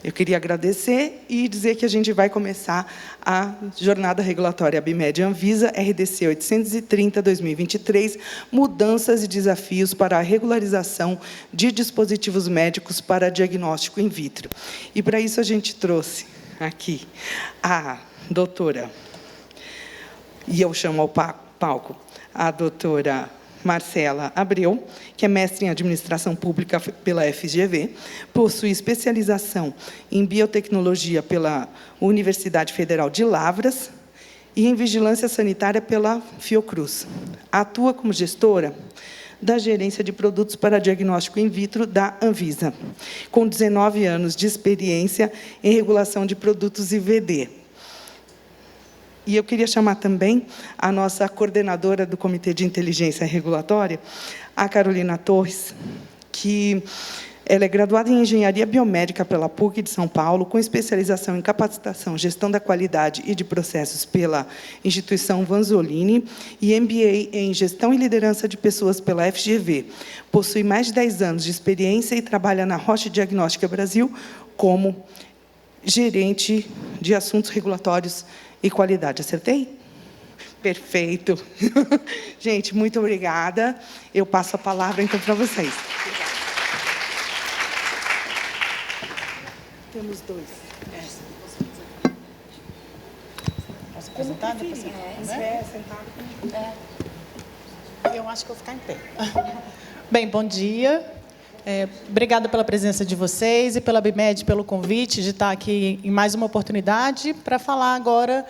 Eu queria agradecer e dizer que a gente vai começar a jornada regulatória ABMED Anvisa RDC 830/2023, mudanças e desafios para a regularização de dispositivos médicos para diagnóstico in vitro. E, para isso, a gente trouxe aqui a doutora, e eu chamo ao palco a doutora Marcela Abreu, que é mestre em Administração Pública pela FGV, possui especialização em Biotecnologia pela Universidade Federal de Lavras e em Vigilância Sanitária pela Fiocruz. Atua como gestora da Gerência de Produtos para Diagnóstico in Vitro da Anvisa, com 19 anos de experiência em regulação de produtos IVD. E eu queria chamar também a nossa coordenadora do Comitê de Inteligência Regulatória, a Carolina Torres, que ela é graduada em Engenharia Biomédica pela PUC de São Paulo, com especialização em Capacitação, Gestão da Qualidade e de Processos pela Instituição Vanzolini e MBA em Gestão e Liderança de Pessoas pela FGV. Possui mais de 10 anos de experiência e trabalha na Roche Diagnóstica Brasil como gerente de assuntos regulatórios e qualidade. Acertei? Perfeito. Gente, muito obrigada. Eu passo a palavra, então, para vocês. Temos dois. Posso apresentar? Depois você sentado. Eu acho que eu vou ficar em pé. Bem, bom dia. Obrigada pela presença de vocês e pela ABMED pelo convite de estar aqui em mais uma oportunidade para falar agora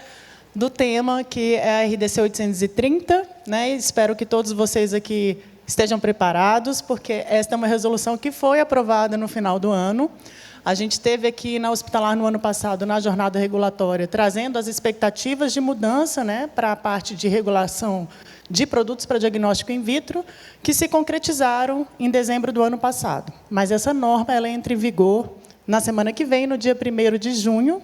do tema que é a RDC 830, né? Espero que todos vocês aqui estejam preparados, porque esta é uma resolução que foi aprovada no final do ano. A gente teve aqui na Hospitalar no ano passado, na jornada regulatória, trazendo as expectativas de mudança, né, para a parte de regulação de produtos para diagnóstico in vitro, que se concretizaram em dezembro do ano passado. Mas essa norma ela entra em vigor na semana que vem, no dia 1º de junho,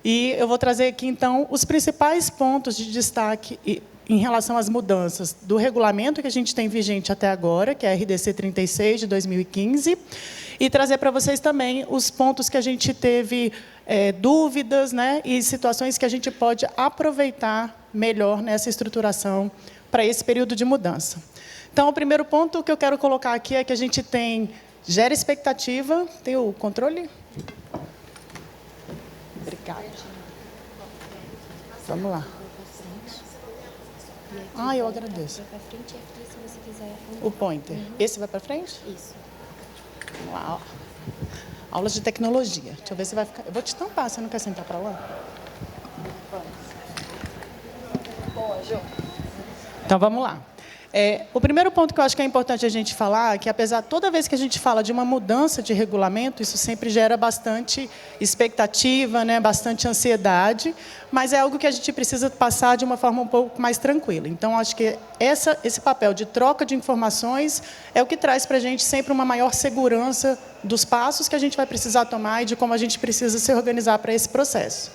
e eu vou trazer aqui, então, os principais pontos de destaque em relação às mudanças do regulamento que a gente tem vigente até agora, que é a RDC 36, de 2015, e trazer para vocês também os pontos que a gente teve dúvidas, né, e situações que a gente pode aproveitar melhor nessa estruturação para esse período de mudança. Então, o primeiro ponto que eu quero colocar aqui é que a gente gera expectativa. Tem o controle? Obrigada. Vamos lá. Eu agradeço. O pointer. Esse vai para frente? Isso. Vamos lá, ó. Aulas de tecnologia. Deixa eu ver se vai ficar. Eu vou te tampar, você não quer sentar para lá? Pode. Então, vamos lá. O primeiro ponto que eu acho que é importante a gente falar é que, apesar, toda vez que a gente fala de uma mudança de regulamento, isso sempre gera bastante expectativa, né, bastante ansiedade, mas é algo que a gente precisa passar de uma forma um pouco mais tranquila. Então, acho que esse papel de troca de informações é o que traz para a gente sempre uma maior segurança dos passos que a gente vai precisar tomar e de como a gente precisa se organizar para esse processo.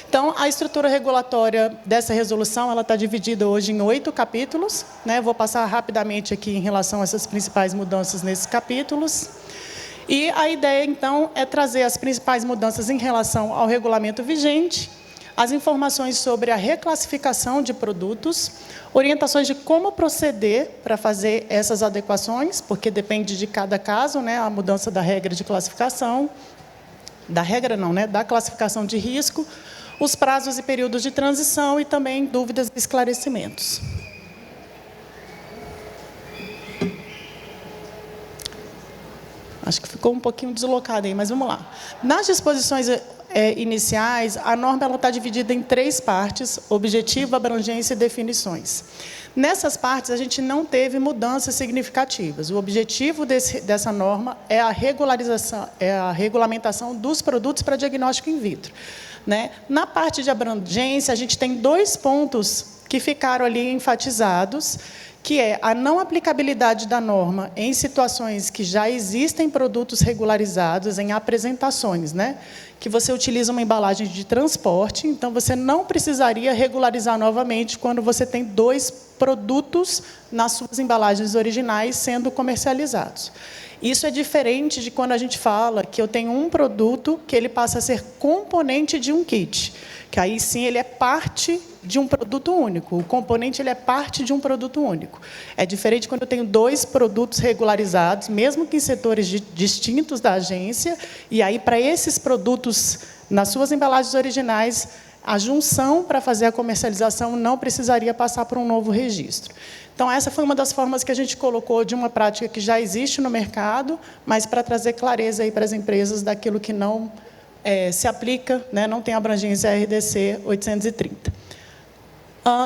Então, a estrutura regulatória dessa resolução ela está dividida hoje em 8 capítulos. Né? Vou passar rapidamente aqui em relação a essas principais mudanças nesses capítulos. E a ideia, então, é trazer as principais mudanças em relação ao regulamento vigente, as informações sobre a reclassificação de produtos, orientações de como proceder para fazer essas adequações, porque depende de cada caso, né? A mudança da regra de classificação, da classificação de risco, os prazos e períodos de transição e também dúvidas e esclarecimentos. Acho que ficou um pouquinho deslocado aí, mas vamos lá. Nas disposições iniciais, a norma está dividida em 3 partes: objetivo, abrangência e definições. Nessas partes, a gente não teve mudanças significativas. O objetivo dessa norma é a regulamentação dos produtos para diagnóstico in vitro. Né? Na parte de abrangência, a gente tem 2 pontos que ficaram ali enfatizados, que é a não aplicabilidade da norma em situações que já existem produtos regularizados em apresentações, né? Que você utiliza uma embalagem de transporte, então você não precisaria regularizar novamente quando você tem 2 produtos nas suas embalagens originais sendo comercializados. Isso é diferente de quando a gente fala que eu tenho um produto que ele passa a ser componente de um kit, que aí sim ele é parte de um produto único. O componente ele é parte de um produto único. É diferente quando eu tenho 2 produtos regularizados, mesmo que em setores distintos da agência, e aí, para esses produtos, nas suas embalagens originais, a junção para fazer a comercialização não precisaria passar por um novo registro. Então, essa foi uma das formas que a gente colocou de uma prática que já existe no mercado, mas para trazer clareza aí para as empresas daquilo que não se aplica, né, não tem abrangência RDC 830.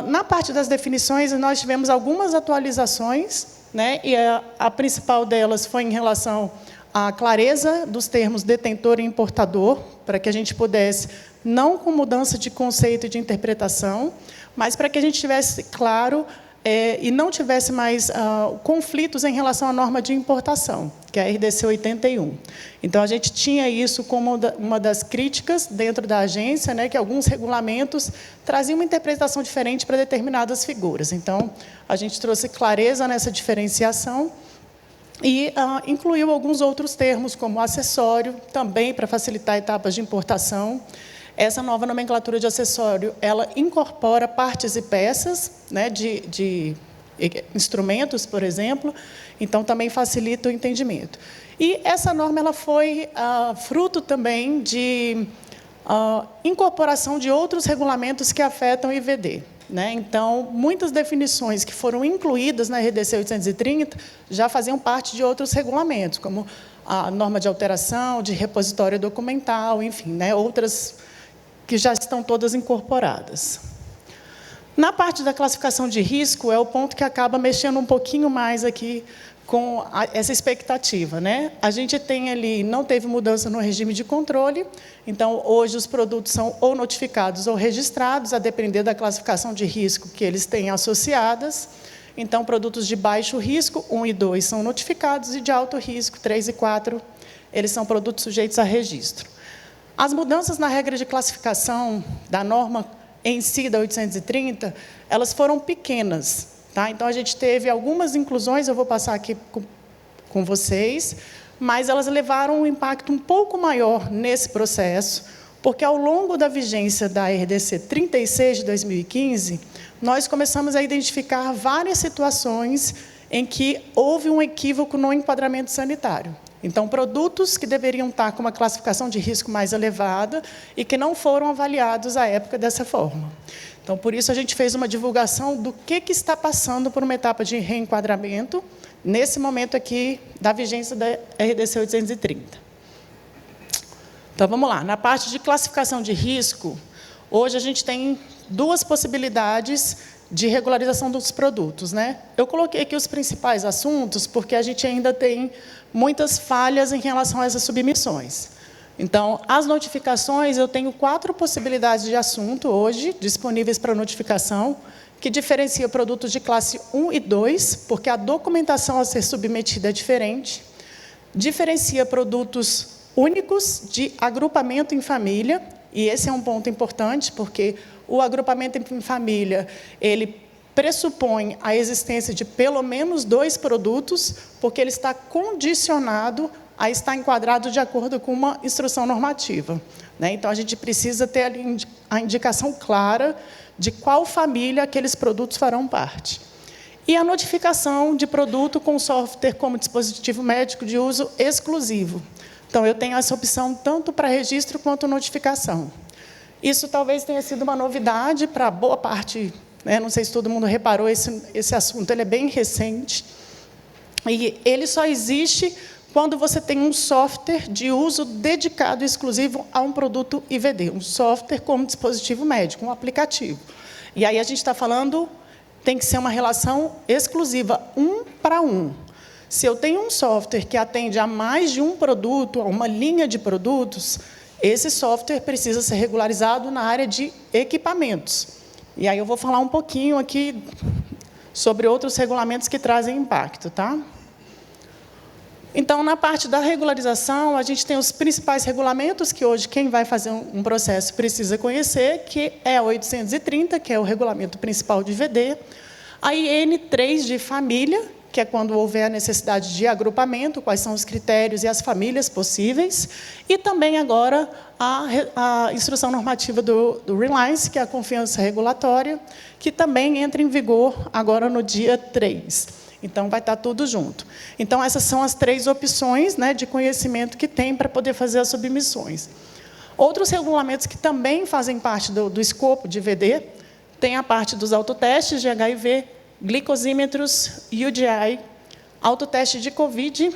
Na parte das definições, nós tivemos algumas atualizações, né, e a principal delas foi em relação à clareza dos termos detentor e importador, para que a gente pudesse, não com mudança de conceito e de interpretação, mas para que a gente tivesse claro e não tivesse mais conflitos em relação à norma de importação, que é a RDC 81. Então, a gente tinha isso como uma das críticas dentro da agência, né, que alguns regulamentos traziam uma interpretação diferente para determinadas figuras. Então, a gente trouxe clareza nessa diferenciação e incluiu alguns outros termos, como acessório, também para facilitar etapas de importação. Essa nova nomenclatura de acessório, ela incorpora partes e peças, né, de instrumentos, por exemplo, então também facilita o entendimento. E essa norma ela foi fruto também de incorporação de outros regulamentos que afetam o IVD. Né? Então, muitas definições que foram incluídas na RDC 830 já faziam parte de outros regulamentos, como a norma de alteração, de repositório documental, enfim, né, outras que já estão todas incorporadas. Na parte da classificação de risco, é o ponto que acaba mexendo um pouquinho mais aqui com essa expectativa. Né? A gente tem ali, não teve mudança no regime de controle, então, hoje, os produtos são ou notificados ou registrados, a depender da classificação de risco que eles têm associadas. Então, produtos de baixo risco, 1 e 2, são notificados, e de alto risco, 3 e 4, eles são produtos sujeitos a registro. As mudanças na regra de classificação da norma em si, da 830, elas foram pequenas. Tá? Então, a gente teve algumas inclusões, eu vou passar aqui com vocês, mas elas levaram um impacto um pouco maior nesse processo, porque, ao longo da vigência da RDC 36 de 2015, nós começamos a identificar várias situações em que houve um equívoco no enquadramento sanitário. Então, produtos que deveriam estar com uma classificação de risco mais elevada e que não foram avaliados à época dessa forma. Então, por isso, a gente fez uma divulgação do que está passando por uma etapa de reenquadramento, nesse momento aqui da vigência da RDC 830. Então, vamos lá. Na parte de classificação de risco, hoje a gente tem 2 possibilidades de regularização dos produtos. Né? Eu coloquei aqui os principais assuntos, porque a gente ainda tem muitas falhas em relação a essas submissões. Então, as notificações, eu tenho 4 possibilidades de assunto hoje, disponíveis para notificação, que diferencia produtos de classe 1 e 2, porque a documentação a ser submetida é diferente, diferencia produtos únicos de agrupamento em família, e esse é um ponto importante, porque o agrupamento em família, ele pressupõe a existência de pelo menos 2 produtos, porque ele está condicionado a estar enquadrado de acordo com uma instrução normativa. Né? Então, a gente precisa ter ali a indicação clara de qual família aqueles produtos farão parte. E a notificação de produto com software como dispositivo médico de uso exclusivo. Então, eu tenho essa opção tanto para registro quanto notificação. Isso talvez tenha sido uma novidade para boa parte, né? Não sei se todo mundo reparou, esse assunto ele é bem recente. E ele só existe quando você tem um software de uso dedicado exclusivo a um produto IVD, um software como dispositivo médico, um aplicativo. E aí a gente está falando, tem que ser uma relação exclusiva, 1 para 1. Se eu tenho um software que atende a mais de um produto, a uma linha de produtos, esse software precisa ser regularizado na área de equipamentos. E aí eu vou falar um pouquinho aqui sobre outros regulamentos que trazem impacto, tá? Então, na parte da regularização, a gente tem os principais regulamentos que hoje quem vai fazer um processo precisa conhecer, que é a 830, que é o regulamento principal de VD, a IN3 de família, que é quando houver a necessidade de agrupamento, quais são os critérios e as famílias possíveis, e também agora a instrução normativa do Reliance, que é a confiança regulatória, que também entra em vigor agora no dia 3. Então, vai estar tudo junto. Então, essas são as 3 opções, né, de conhecimento que tem para poder fazer as submissões. Outros regulamentos que também fazem parte do escopo de VD, tem a parte dos autotestes de HIV, glicosímetros, UDI, autoteste de COVID,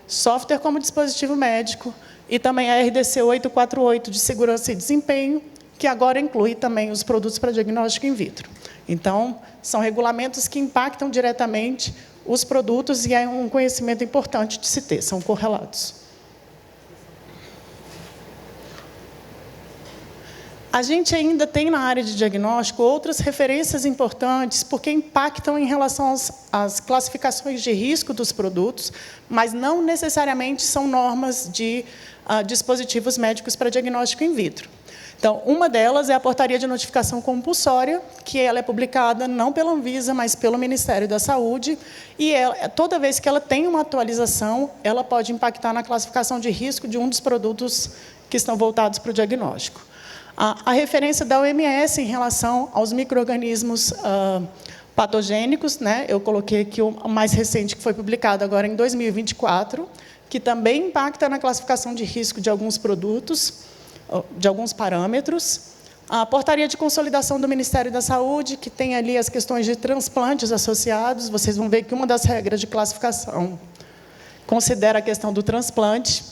software como dispositivo médico, e também a RDC 848 de segurança e desempenho, que agora inclui também os produtos para diagnóstico in vitro. Então, são regulamentos que impactam diretamente os produtos e é um conhecimento importante de se ter, são correlatos. A gente ainda tem na área de diagnóstico outras referências importantes, porque impactam em relação às classificações de risco dos produtos, mas não necessariamente são normas de dispositivos médicos para diagnóstico in vitro. Então, uma delas é a portaria de notificação compulsória, que ela é publicada não pela Anvisa, mas pelo Ministério da Saúde, e toda vez que ela tem uma atualização, ela pode impactar na classificação de risco de um dos produtos que estão voltados para o diagnóstico. A referência da OMS em relação aos micro-organismos patogênicos, né? Eu coloquei aqui o mais recente, que foi publicado agora em 2024, que também impacta na classificação de risco de alguns produtos, de alguns parâmetros. A portaria de consolidação do Ministério da Saúde, que tem ali as questões de transplantes associados. Vocês vão ver que uma das regras de classificação considera a questão do transplante.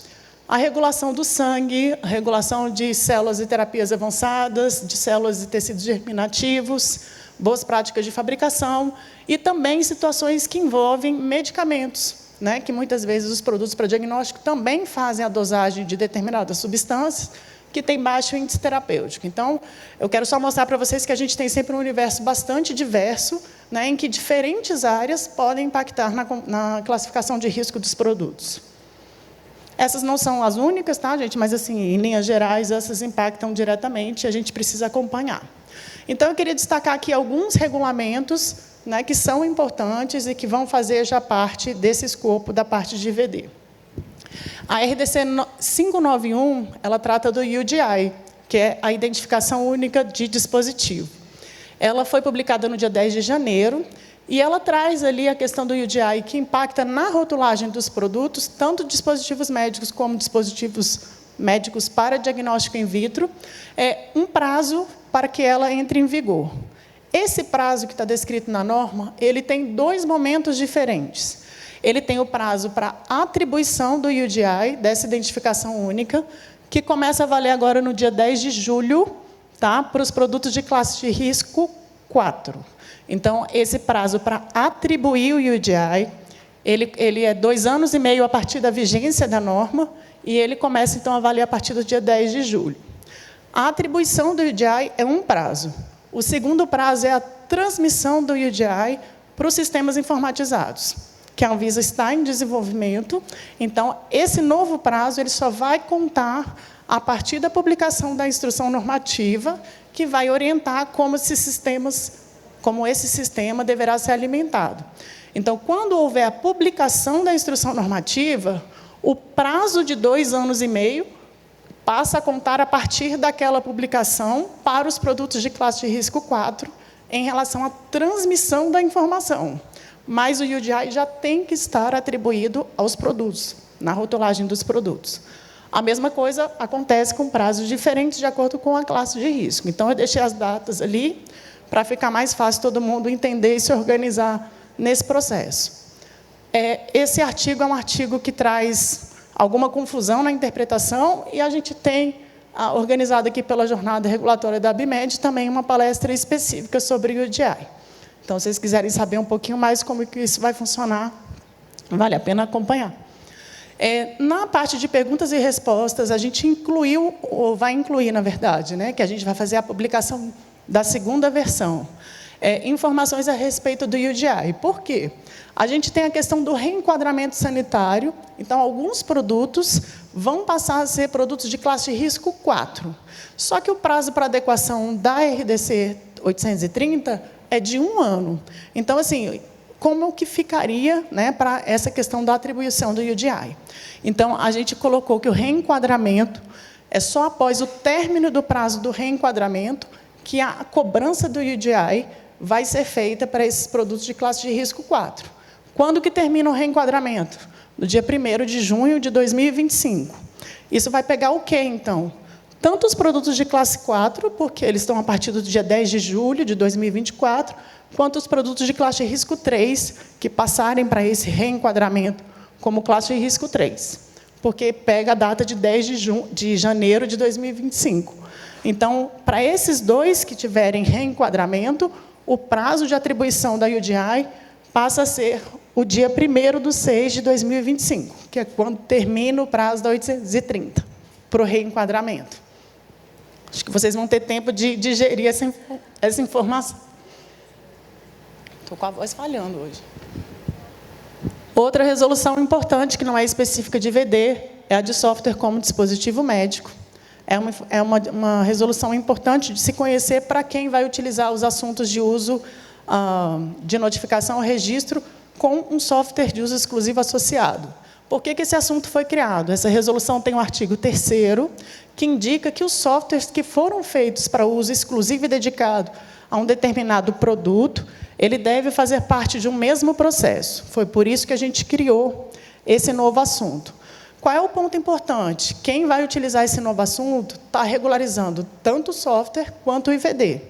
A regulação do sangue, a regulação de células e terapias avançadas, de células e tecidos germinativos, boas práticas de fabricação, e também situações que envolvem medicamentos, né, que muitas vezes os produtos para diagnóstico também fazem a dosagem de determinadas substâncias, que tem baixo índice terapêutico. Então, eu quero só mostrar para vocês que a gente tem sempre um universo bastante diverso, né, em que diferentes áreas podem impactar na classificação de risco dos produtos. Essas não são as únicas, tá, gente? Mas, assim, em linhas gerais, essas impactam diretamente e a gente precisa acompanhar. Então, eu queria destacar aqui alguns regulamentos, né, que são importantes e que vão fazer já parte desse escopo da parte de VD. A RDC 591, ela trata do UDI, que é a Identificação Única de Dispositivo. Ela foi publicada no dia 10 de janeiro, e ela traz ali a questão do UDI, que impacta na rotulagem dos produtos, tanto dispositivos médicos como dispositivos médicos para diagnóstico in vitro, um prazo para que ela entre em vigor. Esse prazo que está descrito na norma, ele tem 2 momentos diferentes. Ele tem o prazo para atribuição do UDI, dessa identificação única, que começa a valer agora no dia 10 de julho, tá, para os produtos de classe de risco 4. Então, esse prazo para atribuir o UDI, ele é 2 anos e meio a partir da vigência da norma, e ele começa, então, a valer a partir do dia 10 de julho. A atribuição do UDI é um prazo. O segundo prazo é a transmissão do UDI para os sistemas informatizados, que a Anvisa está em desenvolvimento. Então, esse novo prazo ele só vai contar a partir da publicação da instrução normativa, que vai orientar como esse sistema deverá ser alimentado. Então, quando houver a publicação da instrução normativa, o prazo de 2 anos e meio passa a contar a partir daquela publicação para os produtos de classe de risco 4, em relação à transmissão da informação. Mas o UDI já tem que estar atribuído aos produtos, na rotulagem dos produtos. A mesma coisa acontece com prazos diferentes de acordo com a classe de risco. Então, eu deixei as datas ali para ficar mais fácil todo mundo entender e se organizar nesse processo. Esse artigo é um artigo que traz alguma confusão na interpretação, e a gente tem, organizado aqui pela Jornada Regulatória da ABMED, também uma palestra específica sobre o UDI. Então, se vocês quiserem saber um pouquinho mais como que isso vai funcionar, vale a pena acompanhar. Na parte de perguntas e respostas, a gente incluiu, ou vai incluir, na verdade, né, que a gente vai fazer a publicação da segunda versão. informações a respeito do UDI. Por quê? A gente tem a questão do reenquadramento sanitário. Então, alguns produtos vão passar a ser produtos de classe de risco 4. Só que o prazo para adequação da RDC 830 é de 1 ano. Então, assim, como que ficaria, né, para essa questão da atribuição do UDI? Então, a gente colocou que o reenquadramento é só após o término do prazo do reenquadramento que a cobrança do UDI vai ser feita para esses produtos de classe de risco 4. Quando que termina o reenquadramento? No dia 1º de junho de 2025. Isso vai pegar o quê, então? Tanto os produtos de classe 4, porque eles estão a partir do dia 10 de julho de 2024, quanto os produtos de classe de risco 3, que passarem para esse reenquadramento como classe de risco 3, porque pega a data de 10 de janeiro de 2025. Então, para esses dois que tiverem reenquadramento, o prazo de atribuição da UDI passa a ser o dia 1º/6 de 2025, que é quando termina o prazo da 830, para o reenquadramento. Acho que vocês vão ter tempo de digerir essa informação. Estou com a voz falhando hoje. Outra resolução importante, que não é específica de IVD, é a de software como dispositivo médico. É uma resolução importante de se conhecer para quem vai utilizar os assuntos de uso de notificação ao registro com um software de uso exclusivo associado. Por que esse assunto foi criado? Essa resolução tem o artigo 3º, que indica que os softwares que foram feitos para uso exclusivo e dedicado a um determinado produto, ele deve fazer parte de um mesmo processo. Foi por isso que a gente criou esse novo assunto. Qual é o ponto importante? Quem vai utilizar esse novo assunto está regularizando tanto o software quanto o IVD.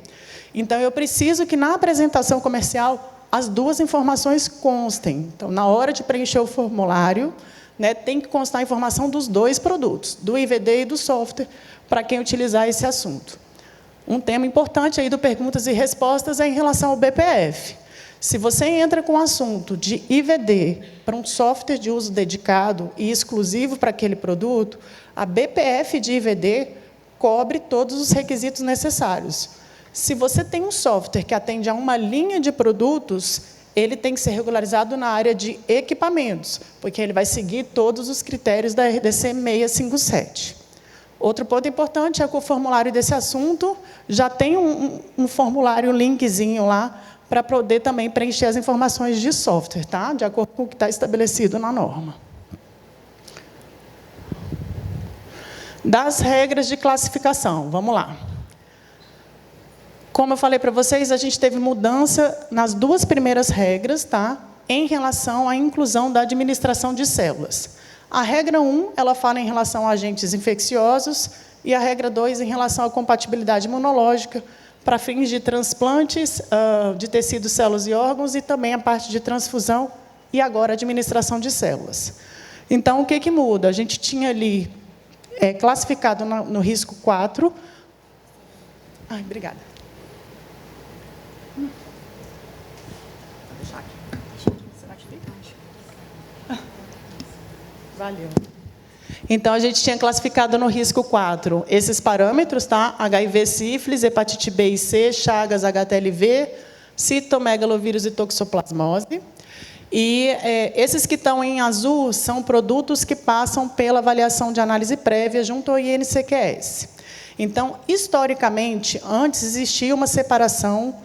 Então, eu preciso que, na apresentação comercial, as duas informações constem. Então, na hora de preencher o formulário, né, tem que constar a informação dos dois produtos, do IVD e do software, para quem utilizar esse assunto. Um tema importante aí do Perguntas e Respostas é em relação ao BPF. Se você entra com o assunto de IVD para um software de uso dedicado e exclusivo para aquele produto, a BPF de IVD cobre todos os requisitos necessários. Se você tem um software que atende a uma linha de produtos, ele tem que ser regularizado na área de equipamentos, porque ele vai seguir todos os critérios da RDC 657. Outro ponto importante é que o formulário desse assunto já tem um formulário, linkzinho lá, para poder também preencher as informações de software, tá? De acordo com o que está estabelecido na norma. Das regras de classificação, vamos lá. Como eu falei para vocês, a gente teve mudança nas duas primeiras regras, tá? Em relação à inclusão da administração de células. A regra 1, ela fala em relação a agentes infecciosos, e a regra 2, em relação à compatibilidade imunológica, para fins de transplantes de tecidos, células e órgãos, e também a parte de transfusão, e agora a administração de células. Então, o que muda? A gente tinha ali classificado no risco 4. Ai, obrigada. Será que fica? Valeu. Então, a gente tinha classificado no risco 4 esses parâmetros, tá? HIV, sífilis, hepatite B e C, Chagas, HTLV, citomegalovírus e toxoplasmose. E esses que estão em azul são produtos que passam pela avaliação de análise prévia junto ao INCQS. Então, historicamente, antes existia uma separação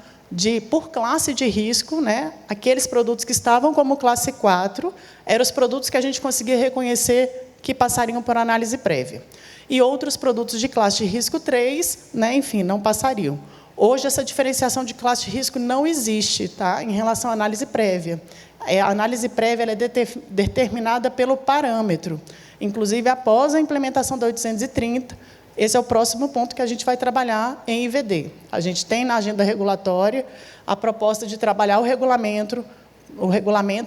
por classe de risco, né? Aqueles produtos que estavam como classe 4 eram os produtos que a gente conseguia reconhecer que passariam por análise prévia. E outros produtos de classe de risco 3, né, enfim, não passariam. Hoje, essa diferenciação de classe de risco não existe, tá, em relação à análise prévia. A análise prévia ela é determinada pelo parâmetro. Inclusive, após a implementação da 830, esse é o próximo ponto que a gente vai trabalhar em IVD. A gente tem na agenda regulatória a proposta de trabalhar o regulamento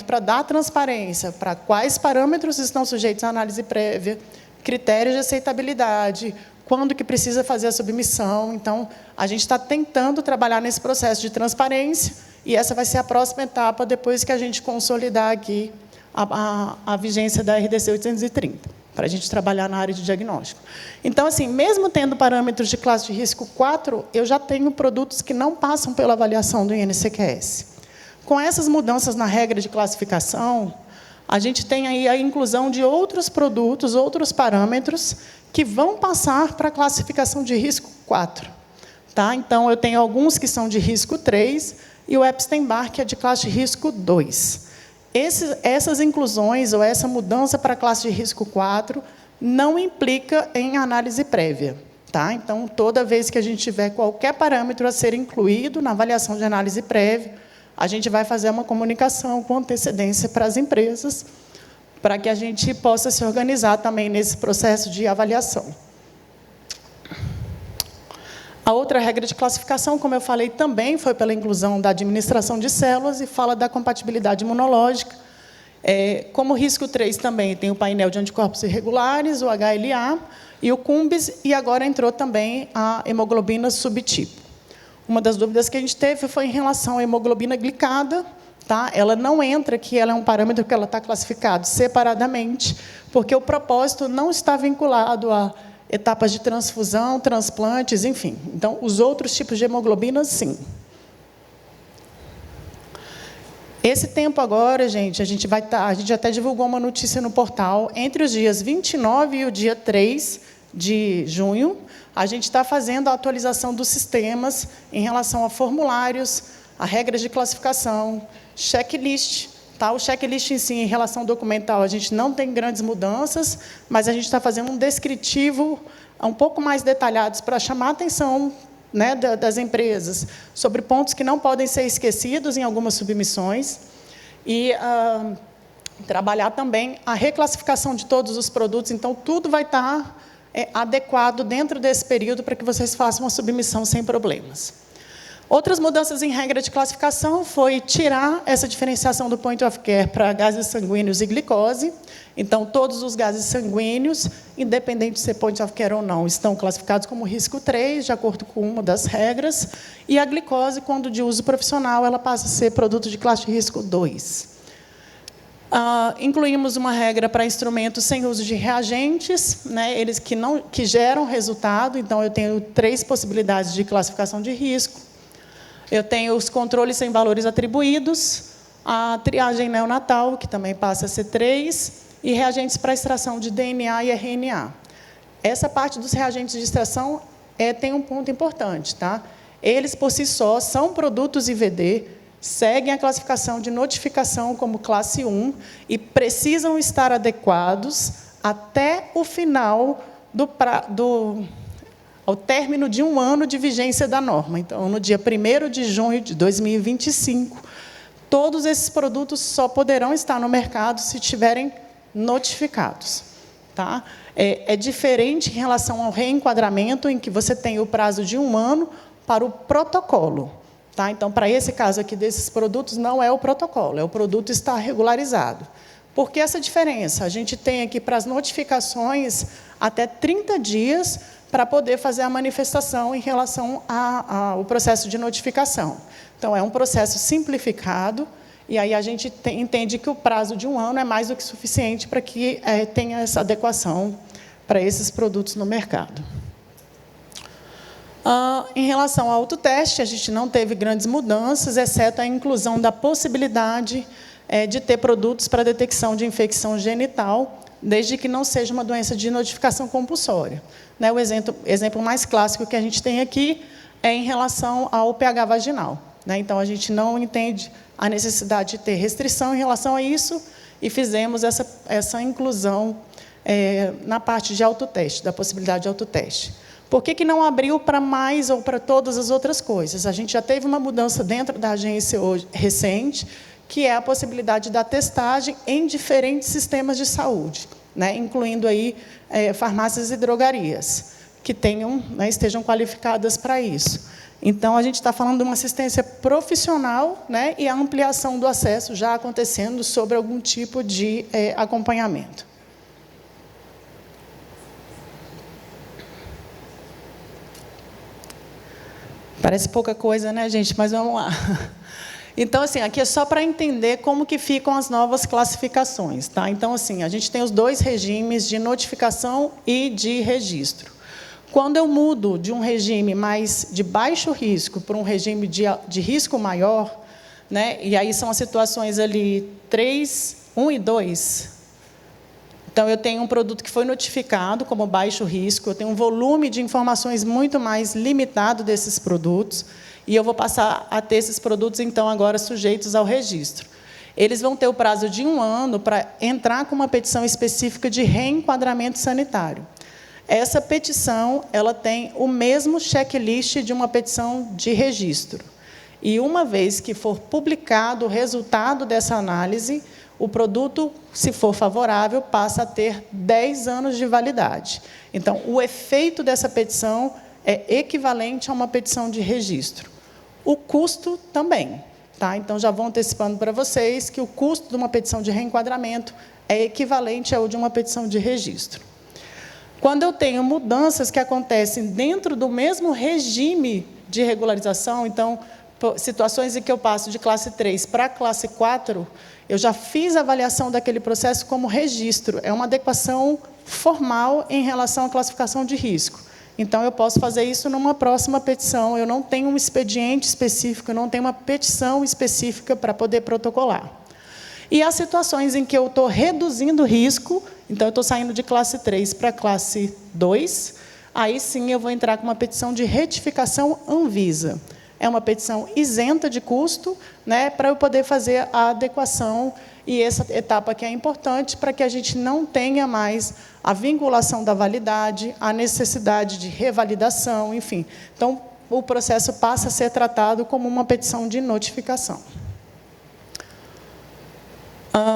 para dar transparência para quais parâmetros estão sujeitos à análise prévia, critérios de aceitabilidade, quando que precisa fazer a submissão. Então, a gente está tentando trabalhar nesse processo de transparência, e essa vai ser a próxima etapa, depois que a gente consolidar aqui a vigência da RDC 830. para a gente trabalhar na área de diagnóstico. Então, assim, mesmo tendo parâmetros de classe de risco 4, eu já tenho produtos que não passam pela avaliação do INCQS. Com essas mudanças na regra de classificação, a gente tem aí a inclusão de outros produtos, outros parâmetros, que vão passar para a classificação de risco 4. Tá? Então, eu tenho alguns que são de risco 3 e o Epstein-Barr, que é de classe de risco 2. Essas inclusões, ou essa mudança para a classe de risco 4, não implica em análise prévia. Tá? Então, toda vez que a gente tiver qualquer parâmetro a ser incluído na avaliação de análise prévia, a gente vai fazer uma comunicação com antecedência para as empresas, para que a gente possa se organizar também nesse processo de avaliação. A outra regra de classificação, como eu falei, também foi pela inclusão da administração de células e fala da compatibilidade imunológica. Como risco 3 também tem o painel de anticorpos irregulares, o HLA e o CUMBIS, e agora entrou também a hemoglobina subtipo. Uma das dúvidas que a gente teve foi em relação à hemoglobina glicada. Tá? Ela não entra aqui, ela é um parâmetro que ela está classificado separadamente, porque o propósito não está vinculado a etapas de transfusão, transplantes, enfim. Então, os outros tipos de hemoglobina, sim. Esse tempo agora, gente, a gente até divulgou uma notícia no portal, entre os dias 29 e o dia 3 de junho, a gente está fazendo a atualização dos sistemas em relação a formulários, a regras de classificação, checklist. Tá? O checklist em si, em relação documental, a gente não tem grandes mudanças, mas a gente está fazendo um descritivo um pouco mais detalhado para chamar a atenção, né, das empresas sobre pontos que não podem ser esquecidos em algumas submissões e trabalhar também a reclassificação de todos os produtos. Então, tudo vai estar adequado dentro desse período para que vocês façam uma submissão sem problemas. Outras mudanças em regra de classificação foi tirar essa diferenciação do point of care para gases sanguíneos e glicose. Então, todos os gases sanguíneos, independente de ser point of care ou não, estão classificados como risco 3, de acordo com uma das regras. E a glicose, quando de uso profissional, ela passa a ser produto de classe de risco 2. Incluímos uma regra para instrumentos sem uso de reagentes, né, eles que geram resultado. Então, eu tenho 3 possibilidades de classificação de risco. Eu tenho os controles sem valores atribuídos, a triagem neonatal, que também passa a ser 3, e reagentes para extração de DNA e RNA. Essa parte dos reagentes de extração tem um ponto importante. Tá? Eles, por si só, são produtos IVD, seguem a classificação de notificação como classe 1 e precisam estar adequados até o final ao término de 1 ano de vigência da norma. Então, no dia 1º de junho de 2025, todos esses produtos só poderão estar no mercado se estiverem notificados. Tá? É diferente em relação ao reenquadramento, em que você tem o prazo de 1 ano para o protocolo. Tá? Então, para esse caso aqui desses produtos, não é o protocolo, é o produto estar regularizado. Por que essa diferença? A gente tem aqui para as notificações até 30 dias para poder fazer a manifestação em relação ao processo de notificação. Então, é um processo simplificado, e aí a gente entende que o prazo de 1 ano é mais do que suficiente para que tenha essa adequação para esses produtos no mercado. Em relação ao autoteste, a gente não teve grandes mudanças, exceto a inclusão da possibilidade de ter produtos para detecção de infecção genital, desde que não seja uma doença de notificação compulsória. O exemplo mais clássico que a gente tem aqui é em relação ao pH vaginal. Então, a gente não entende a necessidade de ter restrição em relação a isso e fizemos essa inclusão na parte de autoteste, da possibilidade de autoteste. Por que não abriu para mais ou para todas as outras coisas? A gente já teve uma mudança dentro da agência hoje, recente, que é a possibilidade da testagem em diferentes sistemas de saúde, incluindo aí farmácias e drogarias, que estejam qualificadas para isso. Então, a gente está falando de uma assistência profissional, e a ampliação do acesso já acontecendo sobre algum tipo de acompanhamento. Parece pouca coisa, né, gente? Mas vamos lá. Então, assim, aqui é só para entender como que ficam as novas classificações, tá? Então, assim, a gente tem os dois regimes de notificação e de registro. Quando eu mudo de um regime mais de baixo risco para um regime de risco maior, né? E aí são as situações ali 3, 1 e 2. Então, eu tenho um produto que foi notificado como baixo risco, eu tenho um volume de informações muito mais limitado desses produtos, e eu vou passar a ter esses produtos, então, agora sujeitos ao registro. Eles vão ter o prazo de 1 ano para entrar com uma petição específica de reenquadramento sanitário. Essa petição, ela tem o mesmo checklist de uma petição de registro. E, uma vez que for publicado o resultado dessa análise, o produto, se for favorável, passa a ter 10 anos de validade. Então, o efeito dessa petição é equivalente a uma petição de registro. O custo também. Tá? Então, já vou antecipando para vocês que o custo de uma petição de reenquadramento é equivalente ao de uma petição de registro. Quando eu tenho mudanças que acontecem dentro do mesmo regime de regularização, então, situações em que eu passo de classe 3 para classe 4, eu já fiz a avaliação daquele processo como registro. É uma adequação formal em relação à classificação de risco. Então, eu posso fazer isso numa próxima petição. Eu não tenho um expediente específico, eu não tenho uma petição específica para poder protocolar. E as situações em que eu estou reduzindo o risco, então, eu estou saindo de classe 3 para classe 2, aí sim eu vou entrar com uma petição de retificação Anvisa. É uma petição isenta de custo, né, para eu poder fazer a adequação, e essa etapa aqui é importante para que a gente não tenha mais a vinculação da validade, a necessidade de revalidação, enfim. Então, o processo passa a ser tratado como uma petição de notificação.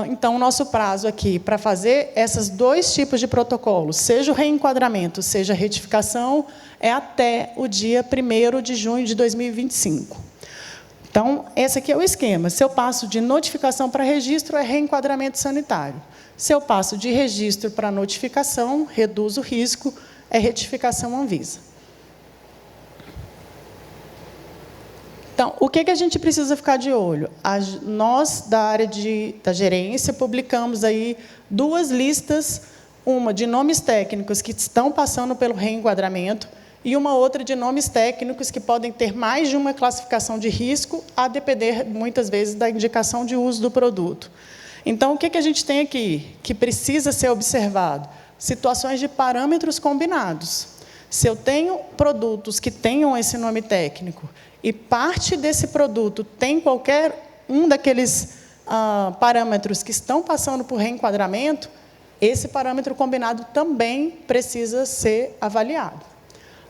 Então, o nosso prazo aqui para fazer esses dois tipos de protocolos, seja o reenquadramento, seja a retificação, é até o dia 1º de junho de 2025. Então, esse aqui é o esquema. Se eu passo de notificação para registro, é reenquadramento sanitário. Se eu passo de registro para notificação, reduz o risco, é retificação Anvisa. Então, o que a gente precisa ficar de olho? Nós, da área da gerência, publicamos aí 2 listas, uma de nomes técnicos que estão passando pelo reenquadramento e uma outra de nomes técnicos que podem ter mais de uma classificação de risco, a depender, muitas vezes, da indicação de uso do produto. Então, o que a gente tem aqui, que precisa ser observado? Situações de parâmetros combinados. Se eu tenho produtos que tenham esse nome técnico e parte desse produto tem qualquer um daqueles parâmetros que estão passando por reenquadramento, esse parâmetro combinado também precisa ser avaliado.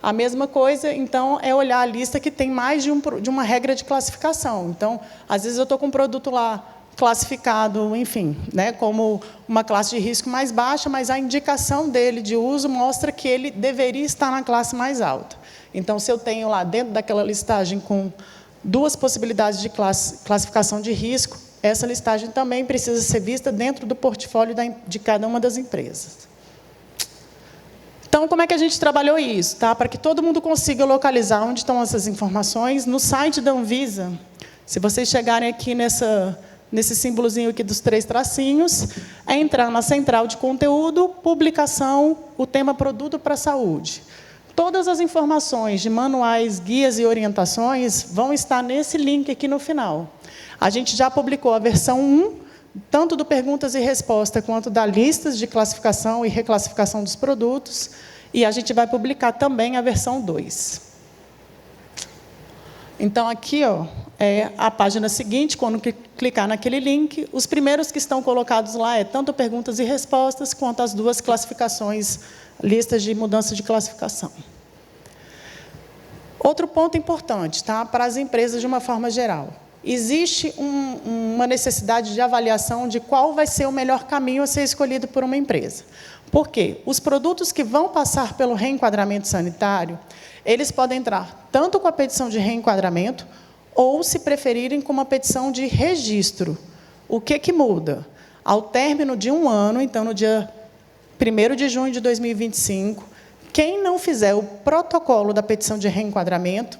A mesma coisa, então, é olhar a lista que tem mais de uma regra de classificação. Então, às vezes, eu estou com um produto lá classificado, enfim, né, como uma classe de risco mais baixa, mas a indicação dele de uso mostra que ele deveria estar na classe mais alta. Então, se eu tenho lá dentro daquela listagem com 2 possibilidades de classificação de risco, essa listagem também precisa ser vista dentro do portfólio de cada uma das empresas. Então, como é que a gente trabalhou isso? Tá? Para que todo mundo consiga localizar onde estão essas informações, no site da Anvisa, se vocês chegarem aqui nesse símbolozinho aqui dos 3 tracinhos, é entrar na central de conteúdo, publicação, o tema produto para a saúde. Todas as informações de manuais, guias e orientações vão estar nesse link aqui no final. A gente já publicou a versão 1, tanto do perguntas e respostas, quanto da listas de classificação e reclassificação dos produtos, e a gente vai publicar também a versão 2. Então, aqui é a página seguinte, quando clicar naquele link, os primeiros que estão colocados lá é tanto perguntas e respostas, quanto as 2 classificações, listas de mudança de classificação. Outro ponto importante, tá, para as empresas de uma forma geral. Existe uma necessidade de avaliação de qual vai ser o melhor caminho a ser escolhido por uma empresa. Por quê? Os produtos que vão passar pelo reenquadramento sanitário, eles podem entrar tanto com a petição de reenquadramento, ou, se preferirem, com uma petição de registro. O que muda? Ao término de 1 ano, então, no dia 1º de junho de 2025, quem não fizer o protocolo da petição de reenquadramento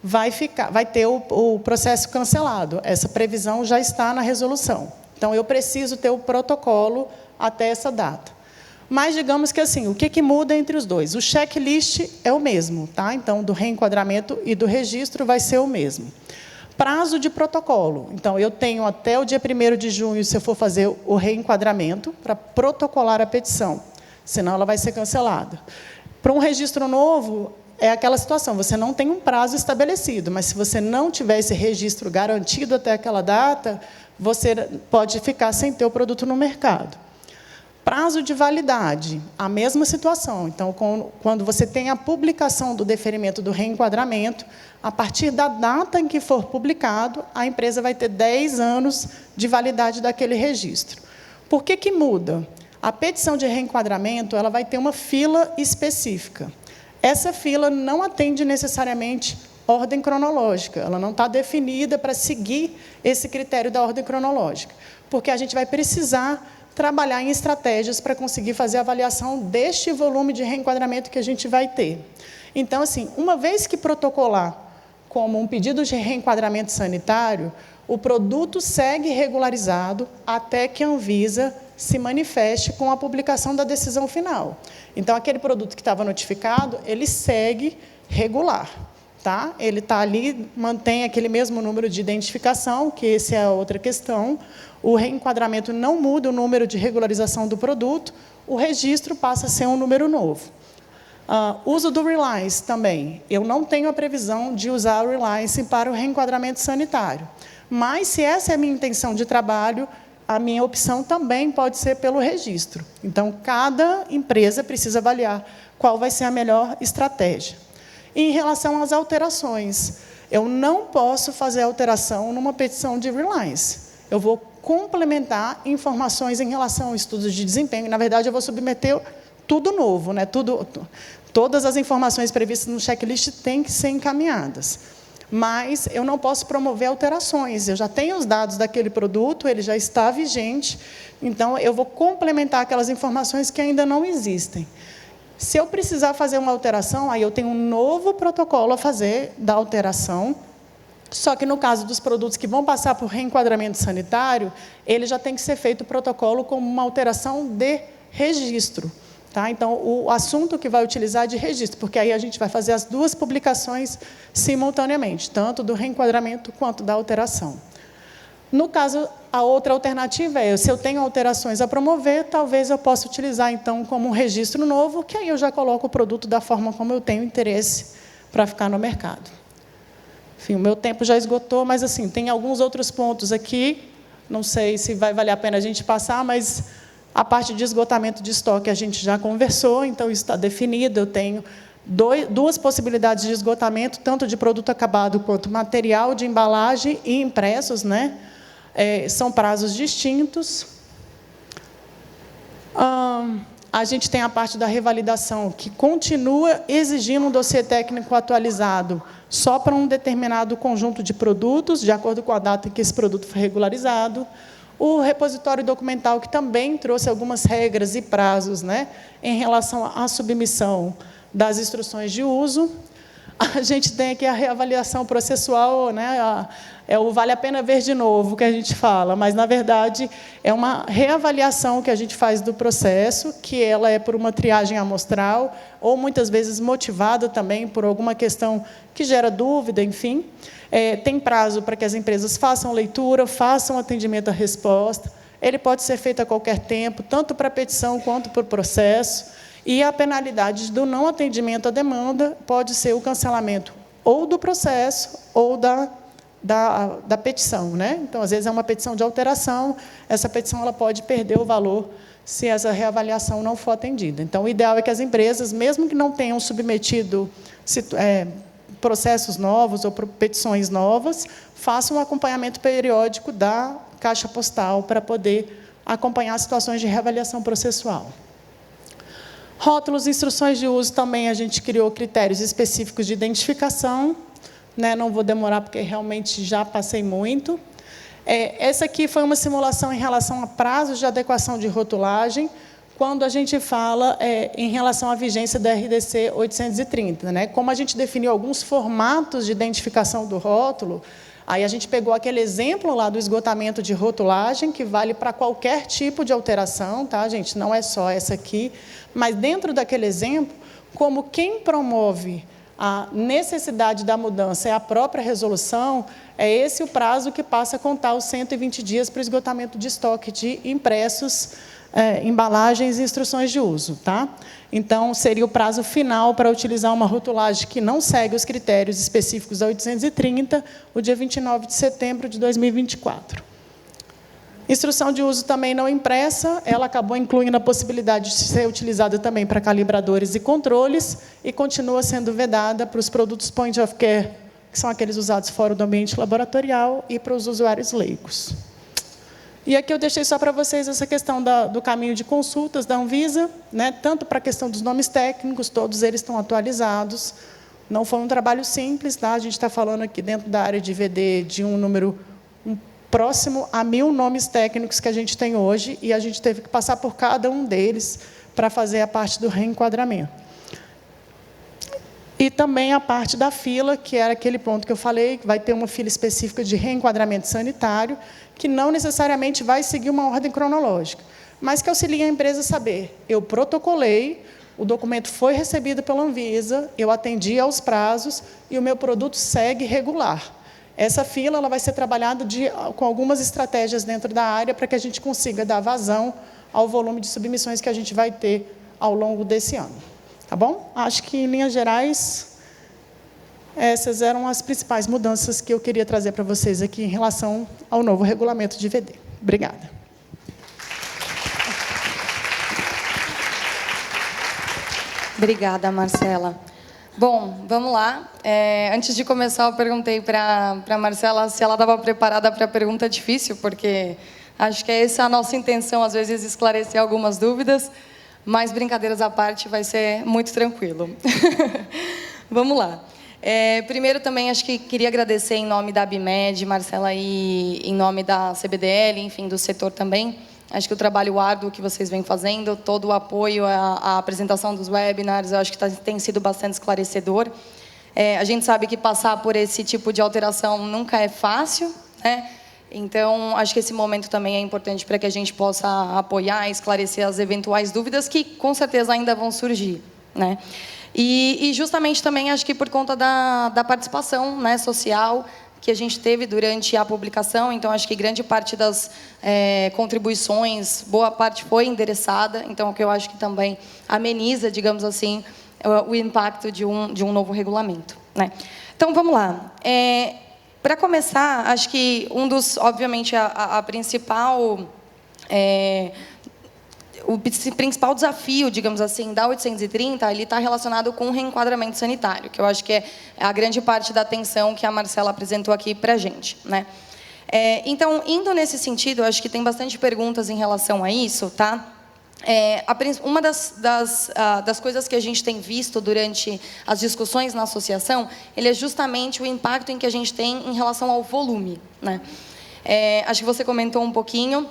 vai ter o processo cancelado. Essa previsão já está na resolução. Então, eu preciso ter o protocolo até essa data. Mas, digamos que assim, o que muda entre os dois? O checklist é o mesmo, tá? Então, do reenquadramento e do registro vai ser o mesmo. Prazo de protocolo. Então, eu tenho até o dia 1º de junho, se eu for fazer o reenquadramento, para protocolar a petição. Senão, ela vai ser cancelada. Para um registro novo, é aquela situação, você não tem um prazo estabelecido, mas se você não tiver esse registro garantido até aquela data, você pode ficar sem ter o produto no mercado. Prazo de validade, a mesma situação. Então, quando você tem a publicação do deferimento do reenquadramento, a partir da data em que for publicado, a empresa vai ter 10 anos de validade daquele registro. Por que muda? A petição de reenquadramento ela vai ter uma fila específica. Essa fila não atende necessariamente ordem cronológica, ela não está definida para seguir esse critério da ordem cronológica, porque a gente vai precisar trabalhar em estratégias para conseguir fazer a avaliação deste volume de reenquadramento que a gente vai ter. Então, assim, uma vez que protocolar como um pedido de reenquadramento sanitário, o produto segue regularizado até que a Anvisa se manifeste com a publicação da decisão final. Então, aquele produto que estava notificado, ele segue regular. Tá? Ele está ali, mantém aquele mesmo número de identificação, que essa é a outra questão. O reenquadramento não muda o número de regularização do produto, o registro passa a ser um número novo. Uso do Reliance também. Eu não tenho a previsão de usar o Reliance para o reenquadramento sanitário. Mas, se essa é a minha intenção de trabalho, a minha opção também pode ser pelo registro. Então, cada empresa precisa avaliar qual vai ser a melhor estratégia. Em relação às alterações, eu não posso fazer alteração numa petição de Reliance. Eu vou complementar informações em relação a estudos de desempenho. Na verdade, eu vou submeter tudo novo, né? Todas as informações previstas no checklist têm que ser encaminhadas. Mas eu não posso promover alterações. Eu já tenho os dados daquele produto, ele já está vigente, então eu vou complementar aquelas informações que ainda não existem. Se eu precisar fazer uma alteração, aí eu tenho um novo protocolo a fazer da alteração, só que no caso dos produtos que vão passar por reenquadramento sanitário, ele já tem que ser feito o protocolo como uma alteração de registro. Tá? Então, o assunto que vai utilizar é de registro, porque aí a gente vai fazer as duas publicações simultaneamente, tanto do reenquadramento quanto da alteração. No caso, a outra alternativa é, se eu tenho alterações a promover, talvez eu possa utilizar, então, como um registro novo, que aí eu já coloco o produto da forma como eu tenho interesse para ficar no mercado. Enfim, o meu tempo já esgotou, mas, assim, tem alguns outros pontos aqui, não sei se vai valer a pena a gente passar, mas a parte de esgotamento de estoque a gente já conversou, então isso está definido, eu tenho duas possibilidades de esgotamento, tanto de produto acabado quanto material de embalagem e impressos, né? São prazos distintos. A gente tem a parte da revalidação, que continua exigindo um dossiê técnico atualizado só para um determinado conjunto de produtos, de acordo com a data em que esse produto foi regularizado. O repositório documental, que também trouxe algumas regras e prazos, né, em relação à submissão das instruções de uso. A gente tem aqui a reavaliação processual, né, é o vale a pena ver de novo que a gente fala, mas, na verdade, é uma reavaliação que a gente faz do processo, que ela é por uma triagem amostral, ou, muitas vezes, motivada também por alguma questão que gera dúvida, enfim. Tem prazo para que as empresas façam leitura, façam atendimento à resposta. Ele pode ser feito a qualquer tempo, tanto para a petição quanto para o processo. E a penalidade do não atendimento à demanda pode ser o cancelamento ou do processo ou da petição, né? Então, às vezes, é uma petição de alteração, essa petição ela pode perder o valor se essa reavaliação não for atendida. Então, o ideal é que as empresas, mesmo que não tenham submetido processos novos ou petições novas, façam um acompanhamento periódico da caixa postal para poder acompanhar situações de reavaliação processual. Rótulos e instruções de uso também a gente criou critérios específicos de identificação, né? Não vou demorar porque realmente já passei muito. Essa aqui foi uma simulação em relação a prazos de adequação de rotulagem quando a gente fala em relação à vigência da RDC 830. Né? Como a gente definiu alguns formatos de identificação do rótulo, aí a gente pegou aquele exemplo lá do esgotamento de rotulagem, que vale para qualquer tipo de alteração, tá, gente? Não é só essa aqui, mas dentro daquele exemplo, como quem promove a necessidade da mudança é a própria resolução, é esse o prazo que passa a contar os 120 dias para o esgotamento de estoque de impressos, embalagens e instruções de uso. Tá? Então, seria o prazo final para utilizar uma rotulagem que não segue os critérios específicos da 830, o dia 29 de setembro de 2024. Instrução de uso também não impressa, ela acabou incluindo a possibilidade de ser utilizada também para calibradores e controles, e continua sendo vedada para os produtos point of care, que são aqueles usados fora do ambiente laboratorial, e para os usuários leigos. E aqui eu deixei só para vocês essa questão do caminho de consultas da Anvisa, né, tanto para a questão dos nomes técnicos, todos eles estão atualizados. Não foi um trabalho simples, tá? A gente está falando aqui dentro da área de VD de um número próximo a 1000 nomes técnicos que a gente tem hoje, e a gente teve que passar por cada um deles para fazer a parte do reenquadramento. E também a parte da fila, que era aquele ponto que eu falei, que vai ter uma fila específica de reenquadramento sanitário, que não necessariamente vai seguir uma ordem cronológica, mas que auxilia a empresa a saber: eu protocolei, o documento foi recebido pela Anvisa, eu atendi aos prazos e o meu produto segue regular. Essa fila ela vai ser trabalhada com algumas estratégias dentro da área para que a gente consiga dar vazão ao volume de submissões que a gente vai ter ao longo desse ano. Tá bom? Acho que, em linhas gerais, essas eram as principais mudanças que eu queria trazer para vocês aqui em relação ao novo regulamento de VD. Obrigada. Obrigada, Marcela. Bom, vamos lá. Antes de começar, eu perguntei para a Marcela se ela estava preparada para a pergunta difícil, porque acho que essa é a nossa intenção, às vezes, esclarecer algumas dúvidas, mas, brincadeiras à parte, vai ser muito tranquilo. Vamos lá. Primeiro, também, acho que queria agradecer em nome da ABMED, Marcela, e em nome da CBDL, enfim, do setor também. Acho que o trabalho árduo que vocês vêm fazendo, todo o apoio à apresentação dos webinars, eu acho que tem sido bastante esclarecedor. A gente sabe que passar por esse tipo de alteração nunca é fácil, né? Então, acho que esse momento também é importante para que a gente possa apoiar e esclarecer as eventuais dúvidas que, com certeza, ainda vão surgir, né? E justamente também, acho que por conta da participação, né, social, que a gente teve durante a publicação, então acho que grande parte das contribuições, boa parte foi endereçada, então o que eu acho que também ameniza, digamos assim, o impacto de um novo regulamento, né? Então, vamos lá. Para começar, acho que obviamente, a principal... o principal desafio, digamos assim, da 830, ele está relacionado com o reenquadramento sanitário, que eu acho que é a grande parte da atenção que a Marcela apresentou aqui para a gente, né? Então, indo nesse sentido, eu acho que tem bastante perguntas em relação a isso, tá? Uma das coisas que a gente tem visto durante as discussões na associação, ele é justamente o impacto em que a gente tem em relação ao volume, né? Acho que você comentou um pouquinho.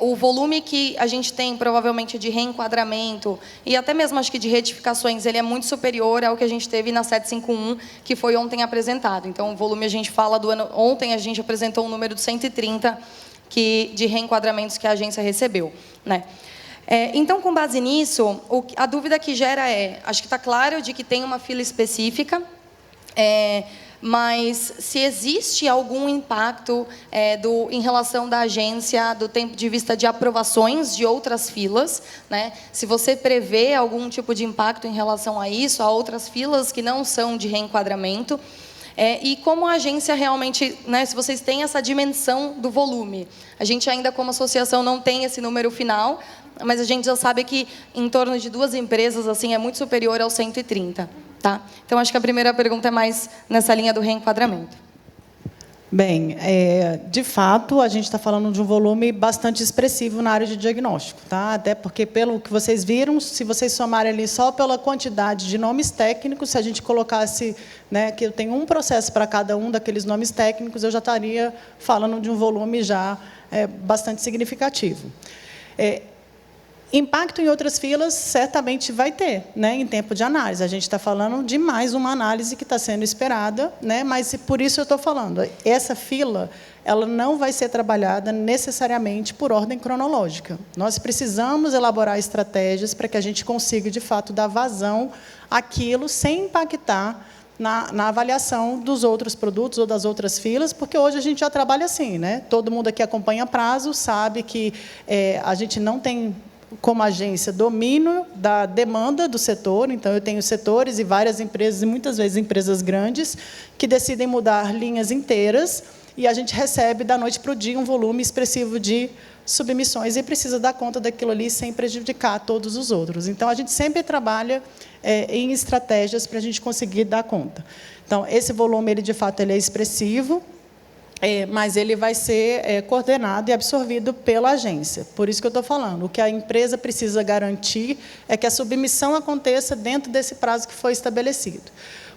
O volume que a gente tem, provavelmente, de reenquadramento e até mesmo, acho que, de retificações, ele é muito superior ao que a gente teve na 751, que foi ontem apresentado. Então, o volume, a gente fala do ano... Ontem, a gente apresentou um número de 130 de reenquadramentos que a agência recebeu, né? Então, com base nisso, a dúvida que gera acho que está claro de que tem uma fila específica, mas se existe algum impacto em relação da agência, do tempo de vista de aprovações de outras filas, né? Se você prevê algum tipo de impacto em relação a isso, a outras filas que não são de reenquadramento, e como a agência realmente, né, se vocês têm essa dimensão do volume. A gente ainda, como associação, não tem esse número final, mas a gente já sabe que em torno de 2 empresas assim, é muito superior aos 130. Tá? Então, acho que a primeira pergunta é mais nessa linha do reenquadramento. Bem, de fato, a gente está falando de um volume bastante expressivo na área de diagnóstico, tá? Até porque, pelo que vocês viram, se vocês somarem ali só pela quantidade de nomes técnicos, se a gente colocasse, né, que eu tenho um processo para cada um daqueles nomes técnicos, eu já estaria falando de um volume já bastante significativo. Impacto em outras filas certamente vai ter, né, em tempo de análise. A gente está falando de mais uma análise que está sendo esperada, né, mas por isso eu estou falando, essa fila ela não vai ser trabalhada necessariamente por ordem cronológica. Nós precisamos elaborar estratégias para que a gente consiga, de fato, dar vazão àquilo sem impactar na avaliação dos outros produtos ou das outras filas, porque hoje a gente já trabalha assim, né? Todo mundo aqui acompanha prazo, sabe que a gente não tem, como agência, domínio da demanda do setor. Então, eu tenho setores e várias empresas, e muitas vezes empresas grandes, que decidem mudar linhas inteiras, e a gente recebe, da noite para o dia, um volume expressivo de submissões e precisa dar conta daquilo ali sem prejudicar todos os outros. Então, a gente sempre trabalha em estratégias para a gente conseguir dar conta. Então, esse volume, ele, de fato, ele é expressivo, mas ele vai ser coordenado e absorvido pela agência. Por isso que eu estou falando. O que a empresa precisa garantir é que a submissão aconteça dentro desse prazo que foi estabelecido.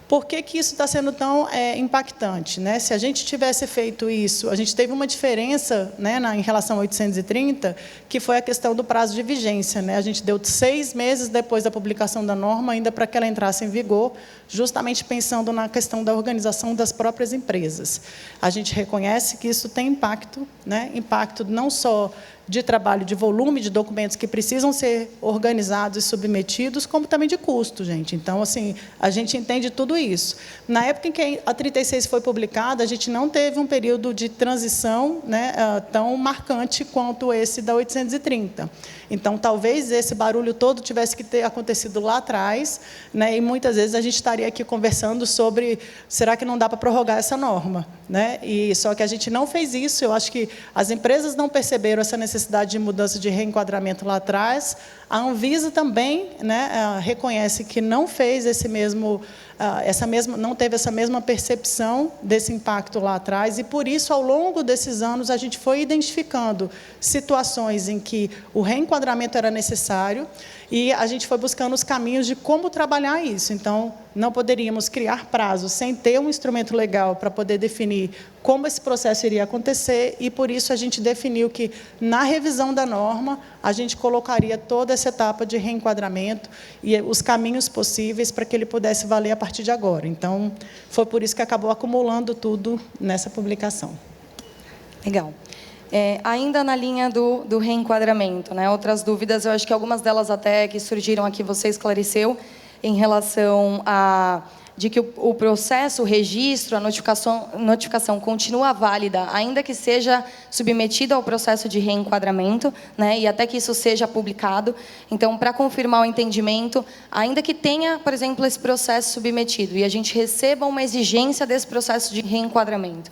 Por que isso está sendo tão impactante, né? Se a gente tivesse feito isso, a gente teve uma diferença, né, em relação ao 830, que foi a questão do prazo de vigência, né? A gente deu 6 meses depois da publicação da norma, ainda para que ela entrasse em vigor, justamente pensando na questão da organização das próprias empresas. A gente reconhece que isso tem impacto, né? Impacto não só de trabalho, de volume de documentos que precisam ser organizados e submetidos, como também de custo, gente. Então, assim, a gente entende tudo isso. Na época em que a 36 foi publicada, a gente não teve um período de transição, né, tão marcante quanto esse da 830. Então, talvez esse barulho todo tivesse que ter acontecido lá atrás, né, e muitas vezes a gente estaria aqui conversando sobre será que não dá para prorrogar essa norma, né? E só que a gente não fez isso. Eu acho que as empresas não perceberam essa necessidade de mudança de reenquadramento lá atrás. A Anvisa também, né, reconhece que não fez não teve essa mesma percepção desse impacto lá atrás, e por isso, ao longo desses anos, a gente foi identificando situações em que o reenquadramento era necessário e a gente foi buscando os caminhos de como trabalhar isso. Então, não poderíamos criar prazos sem ter um instrumento legal para poder definir como esse processo iria acontecer, e por isso a gente definiu que, na revisão da norma, a gente colocaria toda essa etapa de reenquadramento e os caminhos possíveis para que ele pudesse valer a partir de agora. Então, foi por isso que acabou acumulando tudo nessa publicação. Legal. Ainda na linha do reenquadramento, né? Outras dúvidas, eu acho que algumas delas até que surgiram aqui, você esclareceu, em relação de que o processo, o registro, a notificação continua válida, ainda que seja submetida ao processo de reenquadramento, né, e até que isso seja publicado. Então, para confirmar o entendimento, ainda que tenha, por exemplo, esse processo submetido e a gente receba uma exigência desse processo de reenquadramento,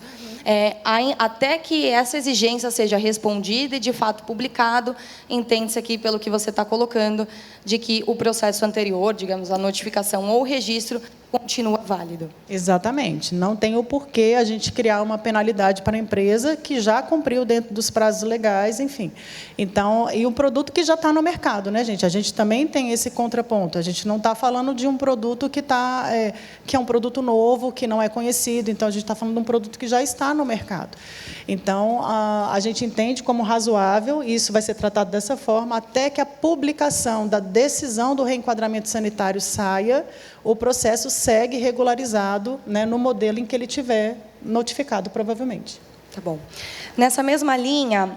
até que essa exigência seja respondida e, de fato, publicado, entende-se aqui, pelo que você está colocando, de que o processo anterior, digamos, a notificação ou o registro, continua válido. Exatamente. Não tem o porquê a gente criar uma penalidade para a empresa que já cumpriu dentro dos prazos legais, enfim. Então, e um produto que já está no mercado, né, gente? A gente também tem esse contraponto. A gente não está falando de um produto que é um produto novo, que não é conhecido. Então, a gente está falando de um produto que já está no mercado. Então, a gente entende como razoável, e isso vai ser tratado dessa forma, até que a publicação da decisão do reenquadramento sanitário saia, o processo segue regularizado, né, no modelo em que ele tiver notificado, provavelmente. Tá bom. Nessa mesma linha,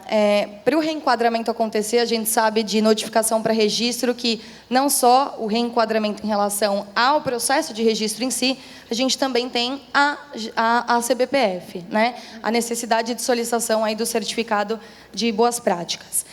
para o reenquadramento acontecer, a gente sabe de notificação para registro que não só o reenquadramento em relação ao processo de registro em si, a gente também tem a CBPF, né? A necessidade de solicitação aí do certificado de boas práticas.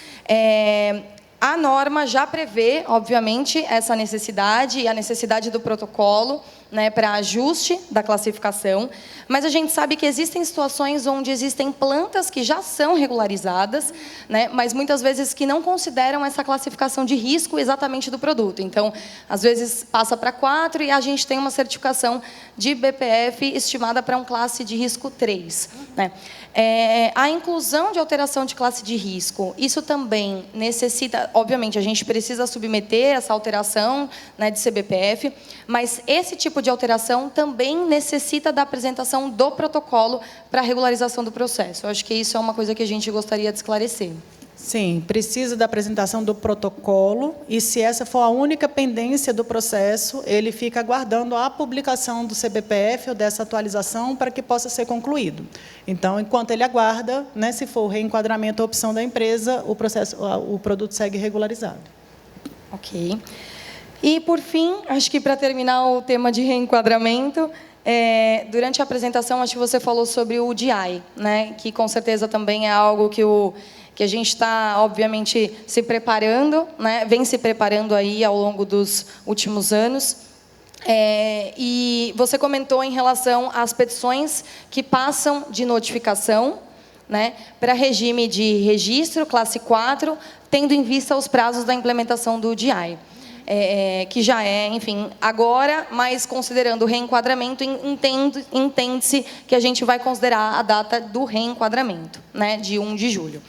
A norma já prevê, obviamente, essa necessidade e a necessidade do protocolo, né, para ajuste da classificação, mas a gente sabe que existem situações onde existem plantas que já são regularizadas, né, mas muitas vezes que não consideram essa classificação de risco exatamente do produto. Então, às vezes passa para 4 e a gente tem uma certificação de BPF estimada para um classe de risco 3. Né? A inclusão de alteração de classe de risco, isso também necessita, obviamente, a gente precisa submeter essa alteração, né, de CBPF, mas esse tipo de alteração também necessita da apresentação do protocolo para a regularização do processo. Eu acho que isso é uma coisa que a gente gostaria de esclarecer. Sim, precisa da apresentação do protocolo e, se essa for a única pendência do processo, ele fica aguardando a publicação do CBPF ou dessa atualização para que possa ser concluído. Então, enquanto ele aguarda, né, se for o reenquadramento ou opção da empresa, o produto segue regularizado. Ok. E, por fim, acho que para terminar o tema de reenquadramento, durante a apresentação, acho que você falou sobre o DI, né, que com certeza também é algo que a gente está, obviamente, se preparando, né, vem se preparando aí ao longo dos últimos anos. E você comentou em relação às petições que passam de notificação, né, para regime de registro, classe 4, tendo em vista os prazos da implementação do DI. Que já é, enfim, agora, mas considerando o reenquadramento, entende-se que a gente vai considerar a data do reenquadramento, né, de 1 de julho.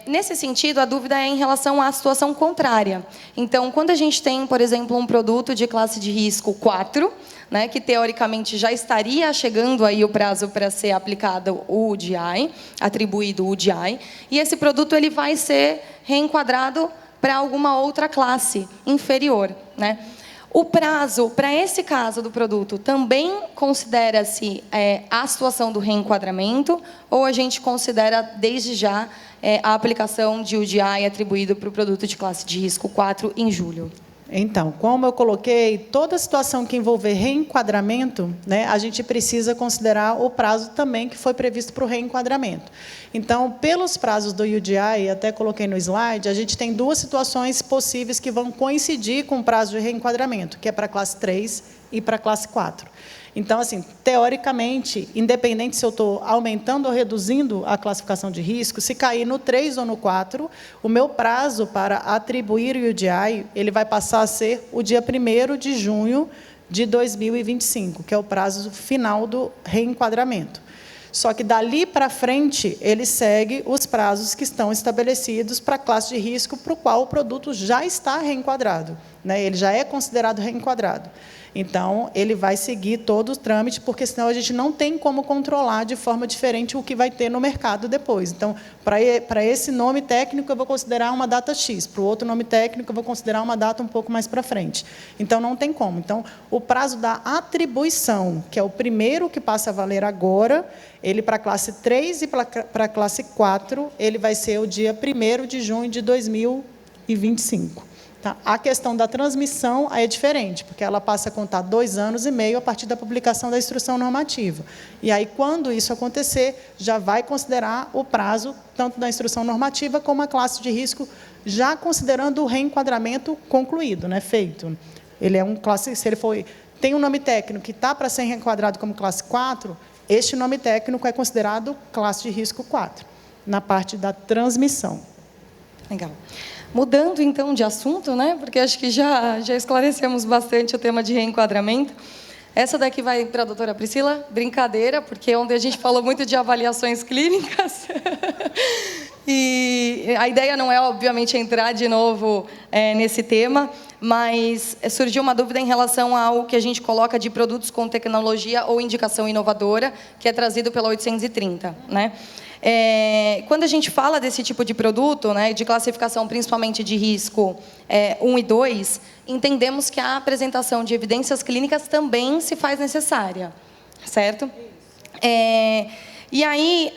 Nesse sentido, a dúvida é em relação à situação contrária. Então, quando a gente tem, por exemplo, um produto de classe de risco 4, né, que teoricamente já estaria chegando aí o prazo para ser aplicado o UDI, atribuído o UDI, e esse produto ele vai ser reenquadrado para alguma outra classe inferior, né? O prazo para esse caso do produto também considera-se a situação do reenquadramento, ou a gente considera desde já a aplicação de UDI atribuído para o produto de classe de risco 4 em julho? Então, como eu coloquei, toda situação que envolver reenquadramento, né, a gente precisa considerar o prazo também que foi previsto para o reenquadramento. Então, pelos prazos do UDI, até coloquei no slide, a gente tem duas situações possíveis que vão coincidir com o prazo de reenquadramento, que é para a classe 3 e para a classe 4. Então, assim, teoricamente, independente se eu estou aumentando ou reduzindo a classificação de risco, se cair no 3 ou no 4, o meu prazo para atribuir o UDI, ele vai passar a ser o dia 1º de junho de 2025, que é o prazo final do reenquadramento. Só que, dali para frente, ele segue os prazos que estão estabelecidos para a classe de risco para o qual o produto já está reenquadrado, né? Ele já é considerado reenquadrado. Então, ele vai seguir todo o trâmite, porque senão a gente não tem como controlar de forma diferente o que vai ter no mercado depois. Então, para esse nome técnico, eu vou considerar uma data X, para o outro nome técnico, eu vou considerar uma data um pouco mais para frente. Então, não tem como. Então, o prazo da atribuição, que é o primeiro que passa a valer agora, ele para a classe 3 e para a classe 4, ele vai ser o dia 1º de junho de 2025. Tá? A questão da transmissão aí é diferente, porque ela passa a contar 2 anos e meio a partir da publicação da instrução normativa. E aí, quando isso acontecer, já vai considerar o prazo tanto da instrução normativa como a classe de risco, já considerando o reenquadramento concluído, né, feito. Ele é um classe, se ele tem um nome técnico que está para ser reenquadrado como classe 4, este nome técnico é considerado classe de risco 4, na parte da transmissão. Legal. Mudando, então, de assunto, né? Porque acho que já esclarecemos bastante o tema de reenquadramento. Essa daqui vai para a doutora Priscila, brincadeira, porque ontem a gente falou muito de avaliações clínicas. E a ideia não é, obviamente, entrar de novo nesse tema, mas surgiu uma dúvida em relação ao que a gente coloca de produtos com tecnologia ou indicação inovadora, que é trazido pela 830, né? Quando a gente fala desse tipo de produto, né, de classificação principalmente de risco 1 e 2, entendemos que a apresentação de evidências clínicas também se faz necessária, certo? E aí,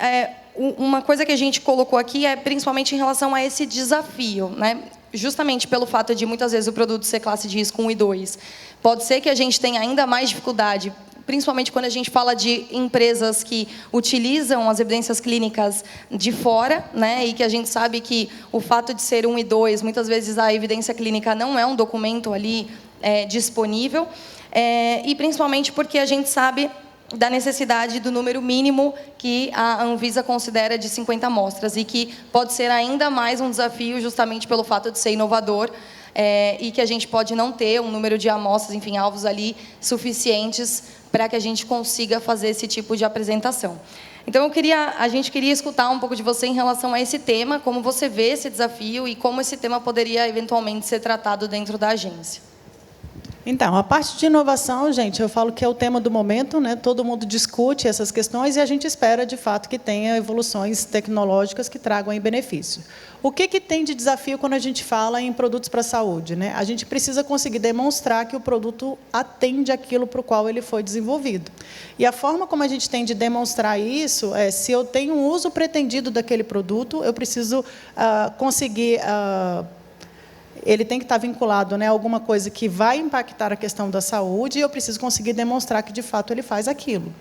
uma coisa que a gente colocou aqui é principalmente em relação a esse desafio, né? Justamente pelo fato de, muitas vezes, o produto ser classe de risco 1 e 2. Pode ser que a gente tenha ainda mais dificuldade, principalmente quando a gente fala de empresas que utilizam as evidências clínicas de fora, né, e que a gente sabe que o fato de ser 1 e 2, muitas vezes a evidência clínica não é um documento ali disponível, e principalmente porque a gente sabe da necessidade do número mínimo que a Anvisa considera de 50 amostras, e que pode ser ainda mais um desafio justamente pelo fato de ser inovador, e que a gente pode não ter um número de amostras, enfim, alvos ali suficientes para que a gente consiga fazer esse tipo de apresentação. Então, a gente queria escutar um pouco de você em relação a esse tema, como você vê esse desafio e como esse tema poderia, eventualmente, ser tratado dentro da agência. Então, a parte de inovação, gente, eu falo que é o tema do momento, né? Todo mundo discute essas questões e a gente espera, de fato, que tenha evoluções tecnológicas que tragam aí benefício. O que tem de desafio quando a gente fala em produtos para a saúde, né? A gente precisa conseguir demonstrar que o produto atende aquilo para o qual ele foi desenvolvido. E a forma como a gente tem de demonstrar isso é, se eu tenho um uso pretendido daquele produto, eu preciso conseguir... ele tem que estar vinculado, né, a alguma coisa que vai impactar a questão da saúde, e eu preciso conseguir demonstrar que, de fato, ele faz aquilo.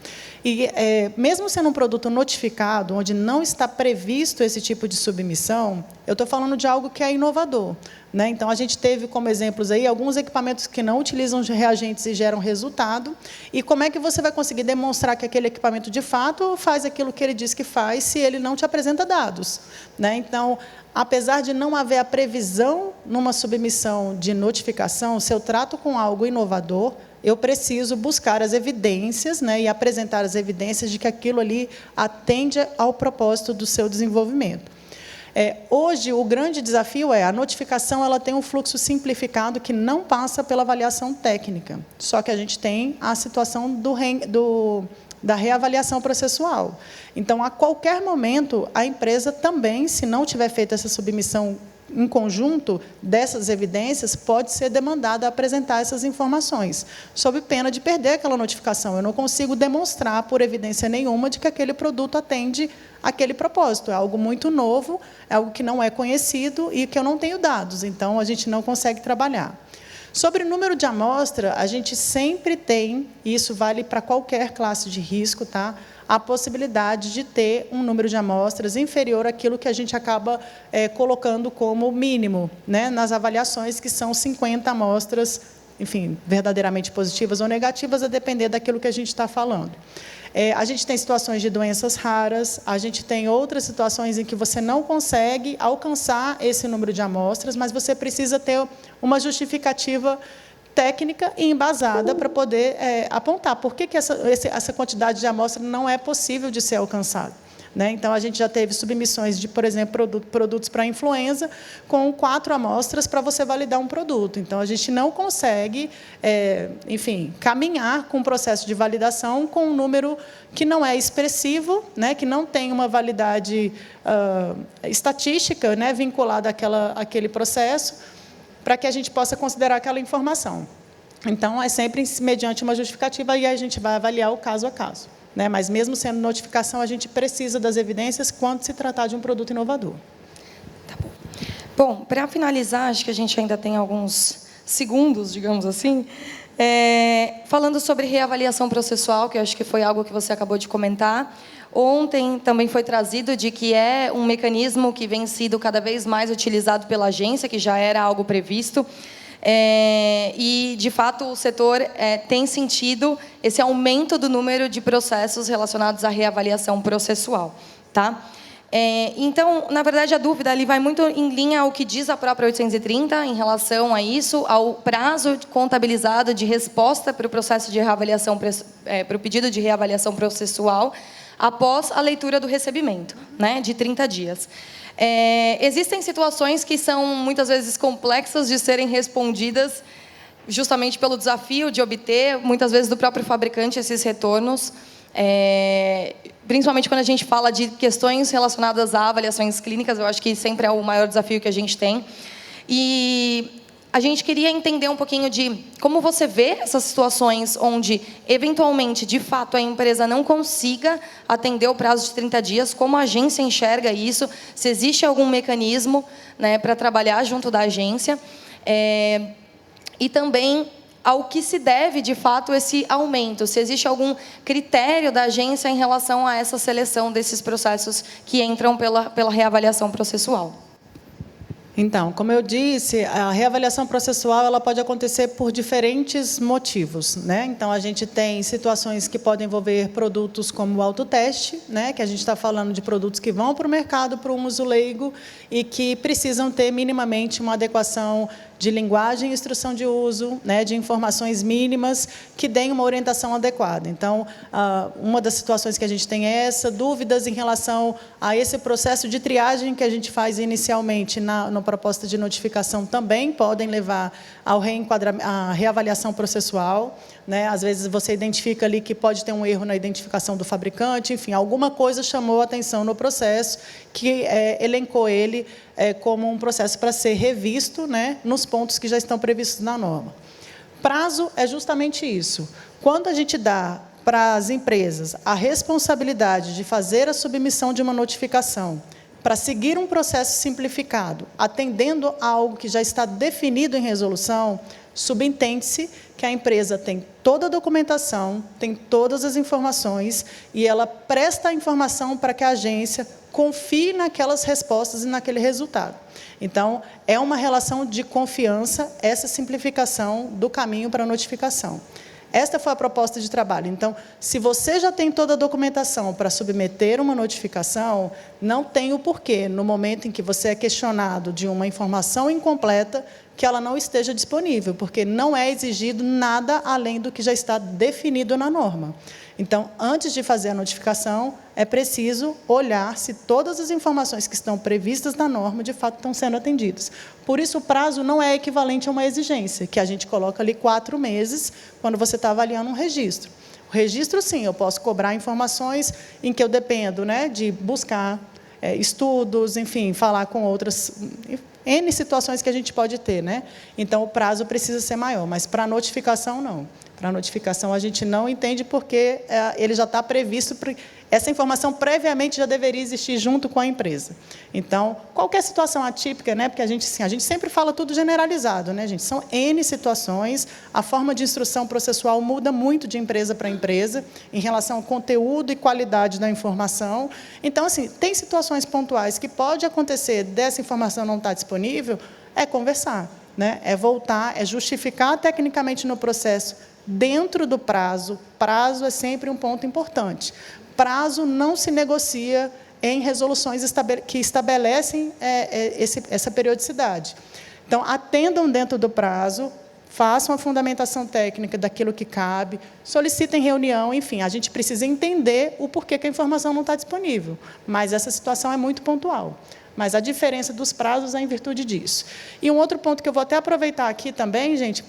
E, mesmo sendo um produto notificado, onde não está previsto esse tipo de submissão, eu estou falando de algo que é inovador, né? Então, a gente teve como exemplos aí alguns equipamentos que não utilizam reagentes e geram resultado, e como é que você vai conseguir demonstrar que aquele equipamento, de fato, faz aquilo que ele diz que faz, se ele não te apresenta dados, né? Então, apesar de não haver a previsão numa submissão de notificação, se eu trato com algo inovador, eu preciso buscar as evidências, né, e apresentar as evidências de que aquilo ali atende ao propósito do seu desenvolvimento. Hoje, o grande desafio é a notificação, ela tem um fluxo simplificado que não passa pela avaliação técnica. Só que a gente tem a situação da reavaliação processual. Então, a qualquer momento, a empresa também, se não tiver feito essa submissão em conjunto dessas evidências, pode ser demandada a apresentar essas informações, sob pena de perder aquela notificação. Eu não consigo demonstrar, por evidência nenhuma, de que aquele produto atende aquele propósito. É algo muito novo, é algo que não é conhecido e que eu não tenho dados. Então, a gente não consegue trabalhar. Sobre o número de amostra, a gente sempre tem, e isso vale para qualquer classe de risco, tá? A possibilidade de ter um número de amostras inferior àquilo que a gente acaba colocando como mínimo, né, nas avaliações, que são 50 amostras, enfim, verdadeiramente positivas ou negativas, a depender daquilo que a gente está falando. A gente tem situações de doenças raras, a gente tem outras situações em que você não consegue alcançar esse número de amostras, mas você precisa ter uma justificativa técnica e embasada para poder apontar por que essa quantidade de amostra não é possível de ser alcançada, né? Então, a gente já teve submissões de, por exemplo, produtos para influenza, com 4 amostras para você validar um produto. Então, a gente não consegue, enfim, caminhar com o processo de validação com um número que não é expressivo, né, que não tem uma validade estatística, né, vinculada àquele processo, para que a gente possa considerar aquela informação. Então, é sempre mediante uma justificativa, e aí a gente vai avaliar o caso a caso, né? Mas, mesmo sendo notificação, a gente precisa das evidências quando se tratar de um produto inovador. Tá bom. Bom, para finalizar, acho que a gente ainda tem alguns segundos, digamos assim, falando sobre reavaliação processual, que eu acho que foi algo que você acabou de comentar. Ontem também foi trazido de que é um mecanismo que vem sido cada vez mais utilizado pela agência, que já era algo previsto. E, de fato, o setor tem sentido esse aumento do número de processos relacionados à reavaliação processual, tá? Então, na verdade, a dúvida ali vai muito em linha ao que diz a própria 830 em relação a isso, ao prazo contabilizado de resposta para o processo de reavaliação, para o pedido de reavaliação processual, após a leitura do recebimento, né, de 30 dias. Existem situações que são, muitas vezes, complexas de serem respondidas justamente pelo desafio de obter, muitas vezes, do próprio fabricante, esses retornos, principalmente quando a gente fala de questões relacionadas a avaliações clínicas. Eu acho que sempre é o maior desafio que a gente tem. E a gente queria entender um pouquinho de como você vê essas situações onde, eventualmente, de fato, a empresa não consiga atender o prazo de 30 dias, como a agência enxerga isso, se existe algum mecanismo, né, para trabalhar junto da agência, e também ao que se deve, de fato, esse aumento, se existe algum critério da agência em relação a essa seleção desses processos que entram pela reavaliação processual. Então, como eu disse, a reavaliação processual ela pode acontecer por diferentes motivos, né? Então, a gente tem situações que podem envolver produtos como o autoteste, né? Que a gente está falando de produtos que vão para o mercado para um uso leigo e que precisam ter minimamente uma adequação de linguagem e instrução de uso, né, de informações mínimas que deem uma orientação adequada. Então, uma das situações que a gente tem é essa, dúvidas em relação a esse processo de triagem que a gente faz inicialmente na proposta de notificação também podem levar ao à reavaliação processual, né? Às vezes você identifica ali que pode ter um erro na identificação do fabricante, enfim, alguma coisa chamou a atenção no processo que elencou ele como um processo para ser revisto, né, nos pontos que já estão previstos na norma. Prazo é justamente isso. Quando a gente dá para as empresas a responsabilidade de fazer a submissão de uma notificação para seguir um processo simplificado, atendendo a algo que já está definido em resolução, subentende-se que a empresa tem toda a documentação, tem todas as informações e ela presta a informação para que a agência confie naquelas respostas e naquele resultado. Então, é uma relação de confiança, essa simplificação do caminho para a notificação. Esta foi a proposta de trabalho. Então, se você já tem toda a documentação para submeter uma notificação, não tem o porquê, no momento em que você é questionado de uma informação incompleta, que ela não esteja disponível, porque não é exigido nada além do que já está definido na norma. Então, antes de fazer a notificação, é preciso olhar se todas as informações que estão previstas na norma, de fato, estão sendo atendidas. Por isso, o prazo não é equivalente a uma exigência, que a gente coloca ali 4 meses, quando você está avaliando um registro. O registro, sim, eu posso cobrar informações em que eu dependo, né, de buscar estudos, enfim, falar com outras... N situações que a gente pode ter, né? Então, o prazo precisa ser maior, mas para a notificação, não. Para a notificação, a gente não entende porque ele já está previsto, essa informação previamente já deveria existir junto com a empresa. Então, qualquer situação atípica, né? Porque a gente sempre fala tudo generalizado, né, gente? São N situações, a forma de instrução processual muda muito de empresa para empresa, em relação ao conteúdo e qualidade da informação. Então, assim, tem situações pontuais que pode acontecer dessa informação não estar disponível, é conversar, né? É voltar, é justificar tecnicamente no processo, dentro do prazo. Prazo é sempre um ponto importante. Prazo não se negocia em resoluções que estabelecem essa periodicidade. Então, atendam dentro do prazo, façam a fundamentação técnica daquilo que cabe, solicitem reunião, enfim, a gente precisa entender o porquê que a informação não está disponível, mas essa situação é muito pontual. Mas a diferença dos prazos é em virtude disso. E um outro ponto que eu vou até aproveitar aqui também, gente,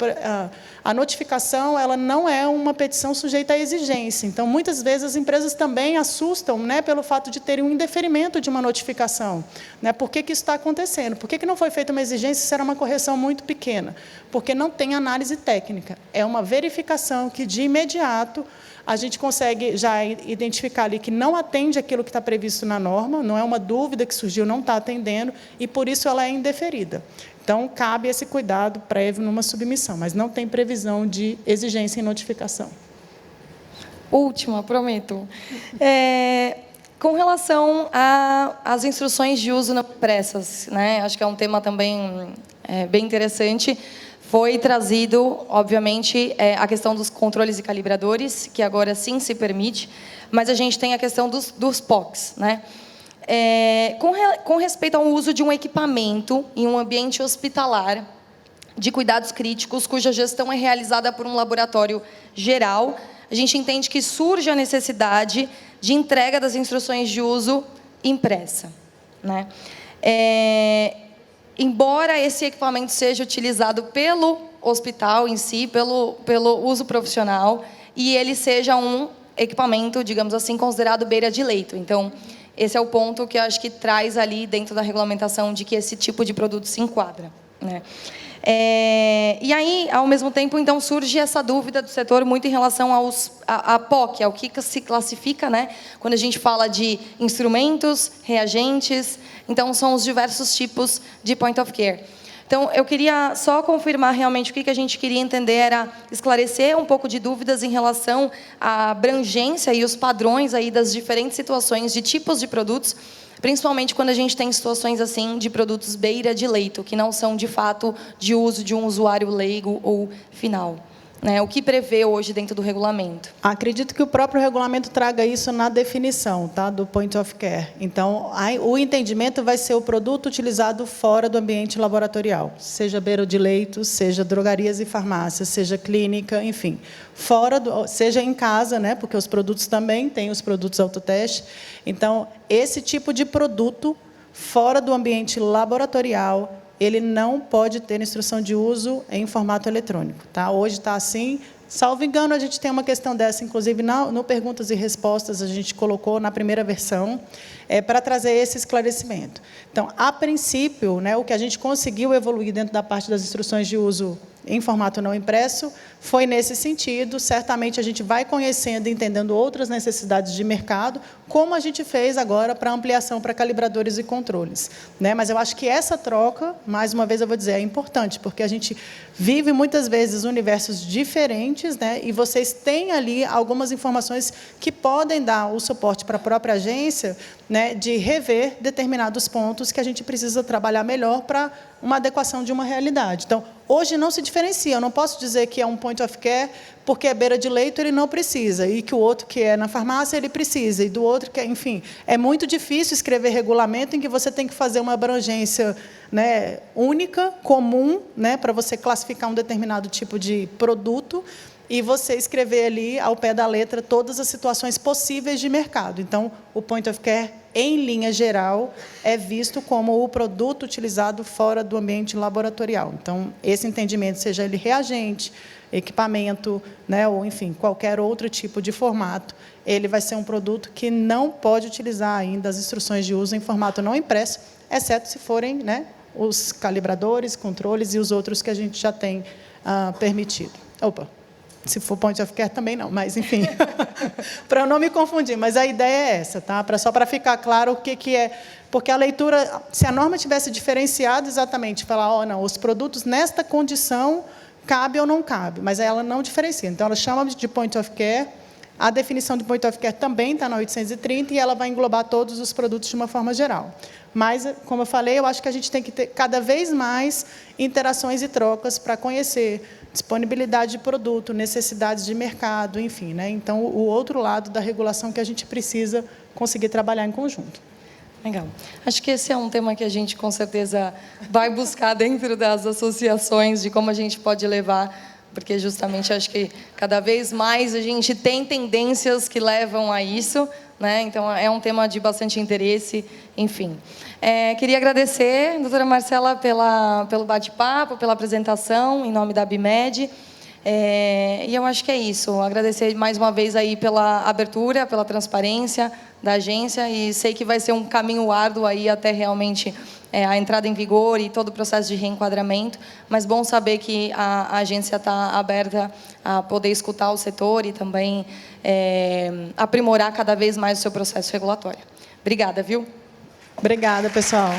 a notificação ela não é uma petição sujeita à exigência. Então, muitas vezes, as empresas também assustam, né, pelo fato de terem um indeferimento de uma notificação. Né? Por que isso está acontecendo? Por que não foi feita uma exigência se era uma correção muito pequena? Porque não tem análise técnica. É uma verificação que, de imediato, a gente consegue já identificar ali que não atende aquilo que está previsto na norma, não é uma dúvida que surgiu, não está atendendo, e, por isso, ela é indeferida. Então, cabe esse cuidado prévio numa submissão, mas não tem previsão de exigência em notificação. Última, prometo. Com relação às instruções de uso não impressas, né? Acho que é um tema também bem interessante. Foi trazido, obviamente, a questão dos controles e calibradores, que agora sim se permite, mas a gente tem a questão dos POCs, né? Com respeito ao uso de um equipamento em um ambiente hospitalar de cuidados críticos, cuja gestão é realizada por um laboratório geral, a gente entende que surge a necessidade de entrega das instruções de uso impressa, né? Embora esse equipamento seja utilizado pelo hospital em si, pelo uso profissional, e ele seja um equipamento, digamos assim, considerado beira de leito. Então, esse é o ponto que eu acho que traz ali dentro da regulamentação de que esse tipo de produto se enquadra, né? E aí, ao mesmo tempo, então, surge essa dúvida do setor muito em relação à POC, ao que se classifica, né, quando a gente fala de instrumentos, reagentes. Então, são os diversos tipos de point of care. Então, eu queria só confirmar realmente o que a gente queria entender, era esclarecer um pouco de dúvidas em relação à abrangência e os padrões aí das diferentes situações de tipos de produtos, principalmente quando a gente tem situações assim de produtos beira de leito, que não são, de fato, de uso de um usuário leigo ou final. né? O que prevê hoje dentro do regulamento? Acredito que o próprio regulamento traga isso na definição, tá, do point of care. Então, o entendimento vai ser o produto utilizado fora do ambiente laboratorial, seja beira de leito, seja drogarias e farmácias, seja clínica, enfim, seja em casa, né, porque os produtos também têm os produtos autoteste. Então, esse tipo de produto fora do ambiente laboratorial, ele não pode ter instrução de uso em formato eletrônico. Tá? Hoje está assim. Salvo engano, a gente tem uma questão dessa, inclusive, no Perguntas e Respostas, a gente colocou na primeira versão, para trazer esse esclarecimento. Então, a princípio, né, o que a gente conseguiu evoluir dentro da parte das instruções de uso em formato não impresso foi nesse sentido. Certamente, a gente vai conhecendo e entendendo outras necessidades de mercado, como a gente fez agora para ampliação para calibradores e controles. Né? Mas eu acho que essa troca, mais uma vez eu vou dizer, é importante, porque a gente vive muitas vezes universos diferentes, né? E vocês têm ali algumas informações que podem dar o suporte para a própria agência, né, de rever determinados pontos que a gente precisa trabalhar melhor para uma adequação de uma realidade. Então, hoje não se diferencia. Eu não posso dizer que é um point of care porque é beira de leito, ele não precisa, e que o outro que é na farmácia, ele precisa, e do outro que é... Enfim, é muito difícil escrever regulamento em que você tem que fazer uma abrangência, né, única, comum, né, para você classificar um determinado tipo de produto, e você escrever ali, ao pé da letra, todas as situações possíveis de mercado. Então, o point of care, em linha geral, é visto como o produto utilizado fora do ambiente laboratorial. Então, esse entendimento, seja ele reagente, equipamento, né, ou, enfim, qualquer outro tipo de formato, ele vai ser um produto que não pode utilizar ainda as instruções de uso em formato não impresso, exceto se forem, né, os calibradores, controles e os outros que a gente já tem permitido. Opa! Se for point of care, também não, mas, enfim, para eu não me confundir. Mas a ideia é essa, tá? Só para ficar claro o que é... Porque a leitura, se a norma tivesse diferenciado exatamente, falar, oh, não, os produtos nesta condição cabe ou não cabe, mas ela não diferencia. Então, ela chama de point of care, a definição de point of care também está na 830 e ela vai englobar todos os produtos de uma forma geral. Mas, como eu falei, eu acho que a gente tem que ter cada vez mais interações e trocas para conhecer disponibilidade de produto, necessidades de mercado, enfim, né? Então, o outro lado da regulação que a gente precisa conseguir trabalhar em conjunto. Legal. Acho que esse é um tema que a gente, com certeza, vai buscar dentro das associações, de como a gente pode levar, porque, justamente, acho que cada vez mais a gente tem tendências que levam a isso, né? Então, é um tema de bastante interesse, enfim. Queria agradecer, doutora Marcela, pelo bate-papo, pela apresentação, em nome da BIMED. E eu acho que é isso. Agradecer mais uma vez aí pela abertura, pela transparência da agência, e sei que vai ser um caminho árduo aí até realmente a entrada em vigor e todo o processo de reenquadramento, mas bom saber que a agência está aberta a poder escutar o setor e também aprimorar cada vez mais o seu processo regulatório. Obrigada, viu? Obrigada, pessoal.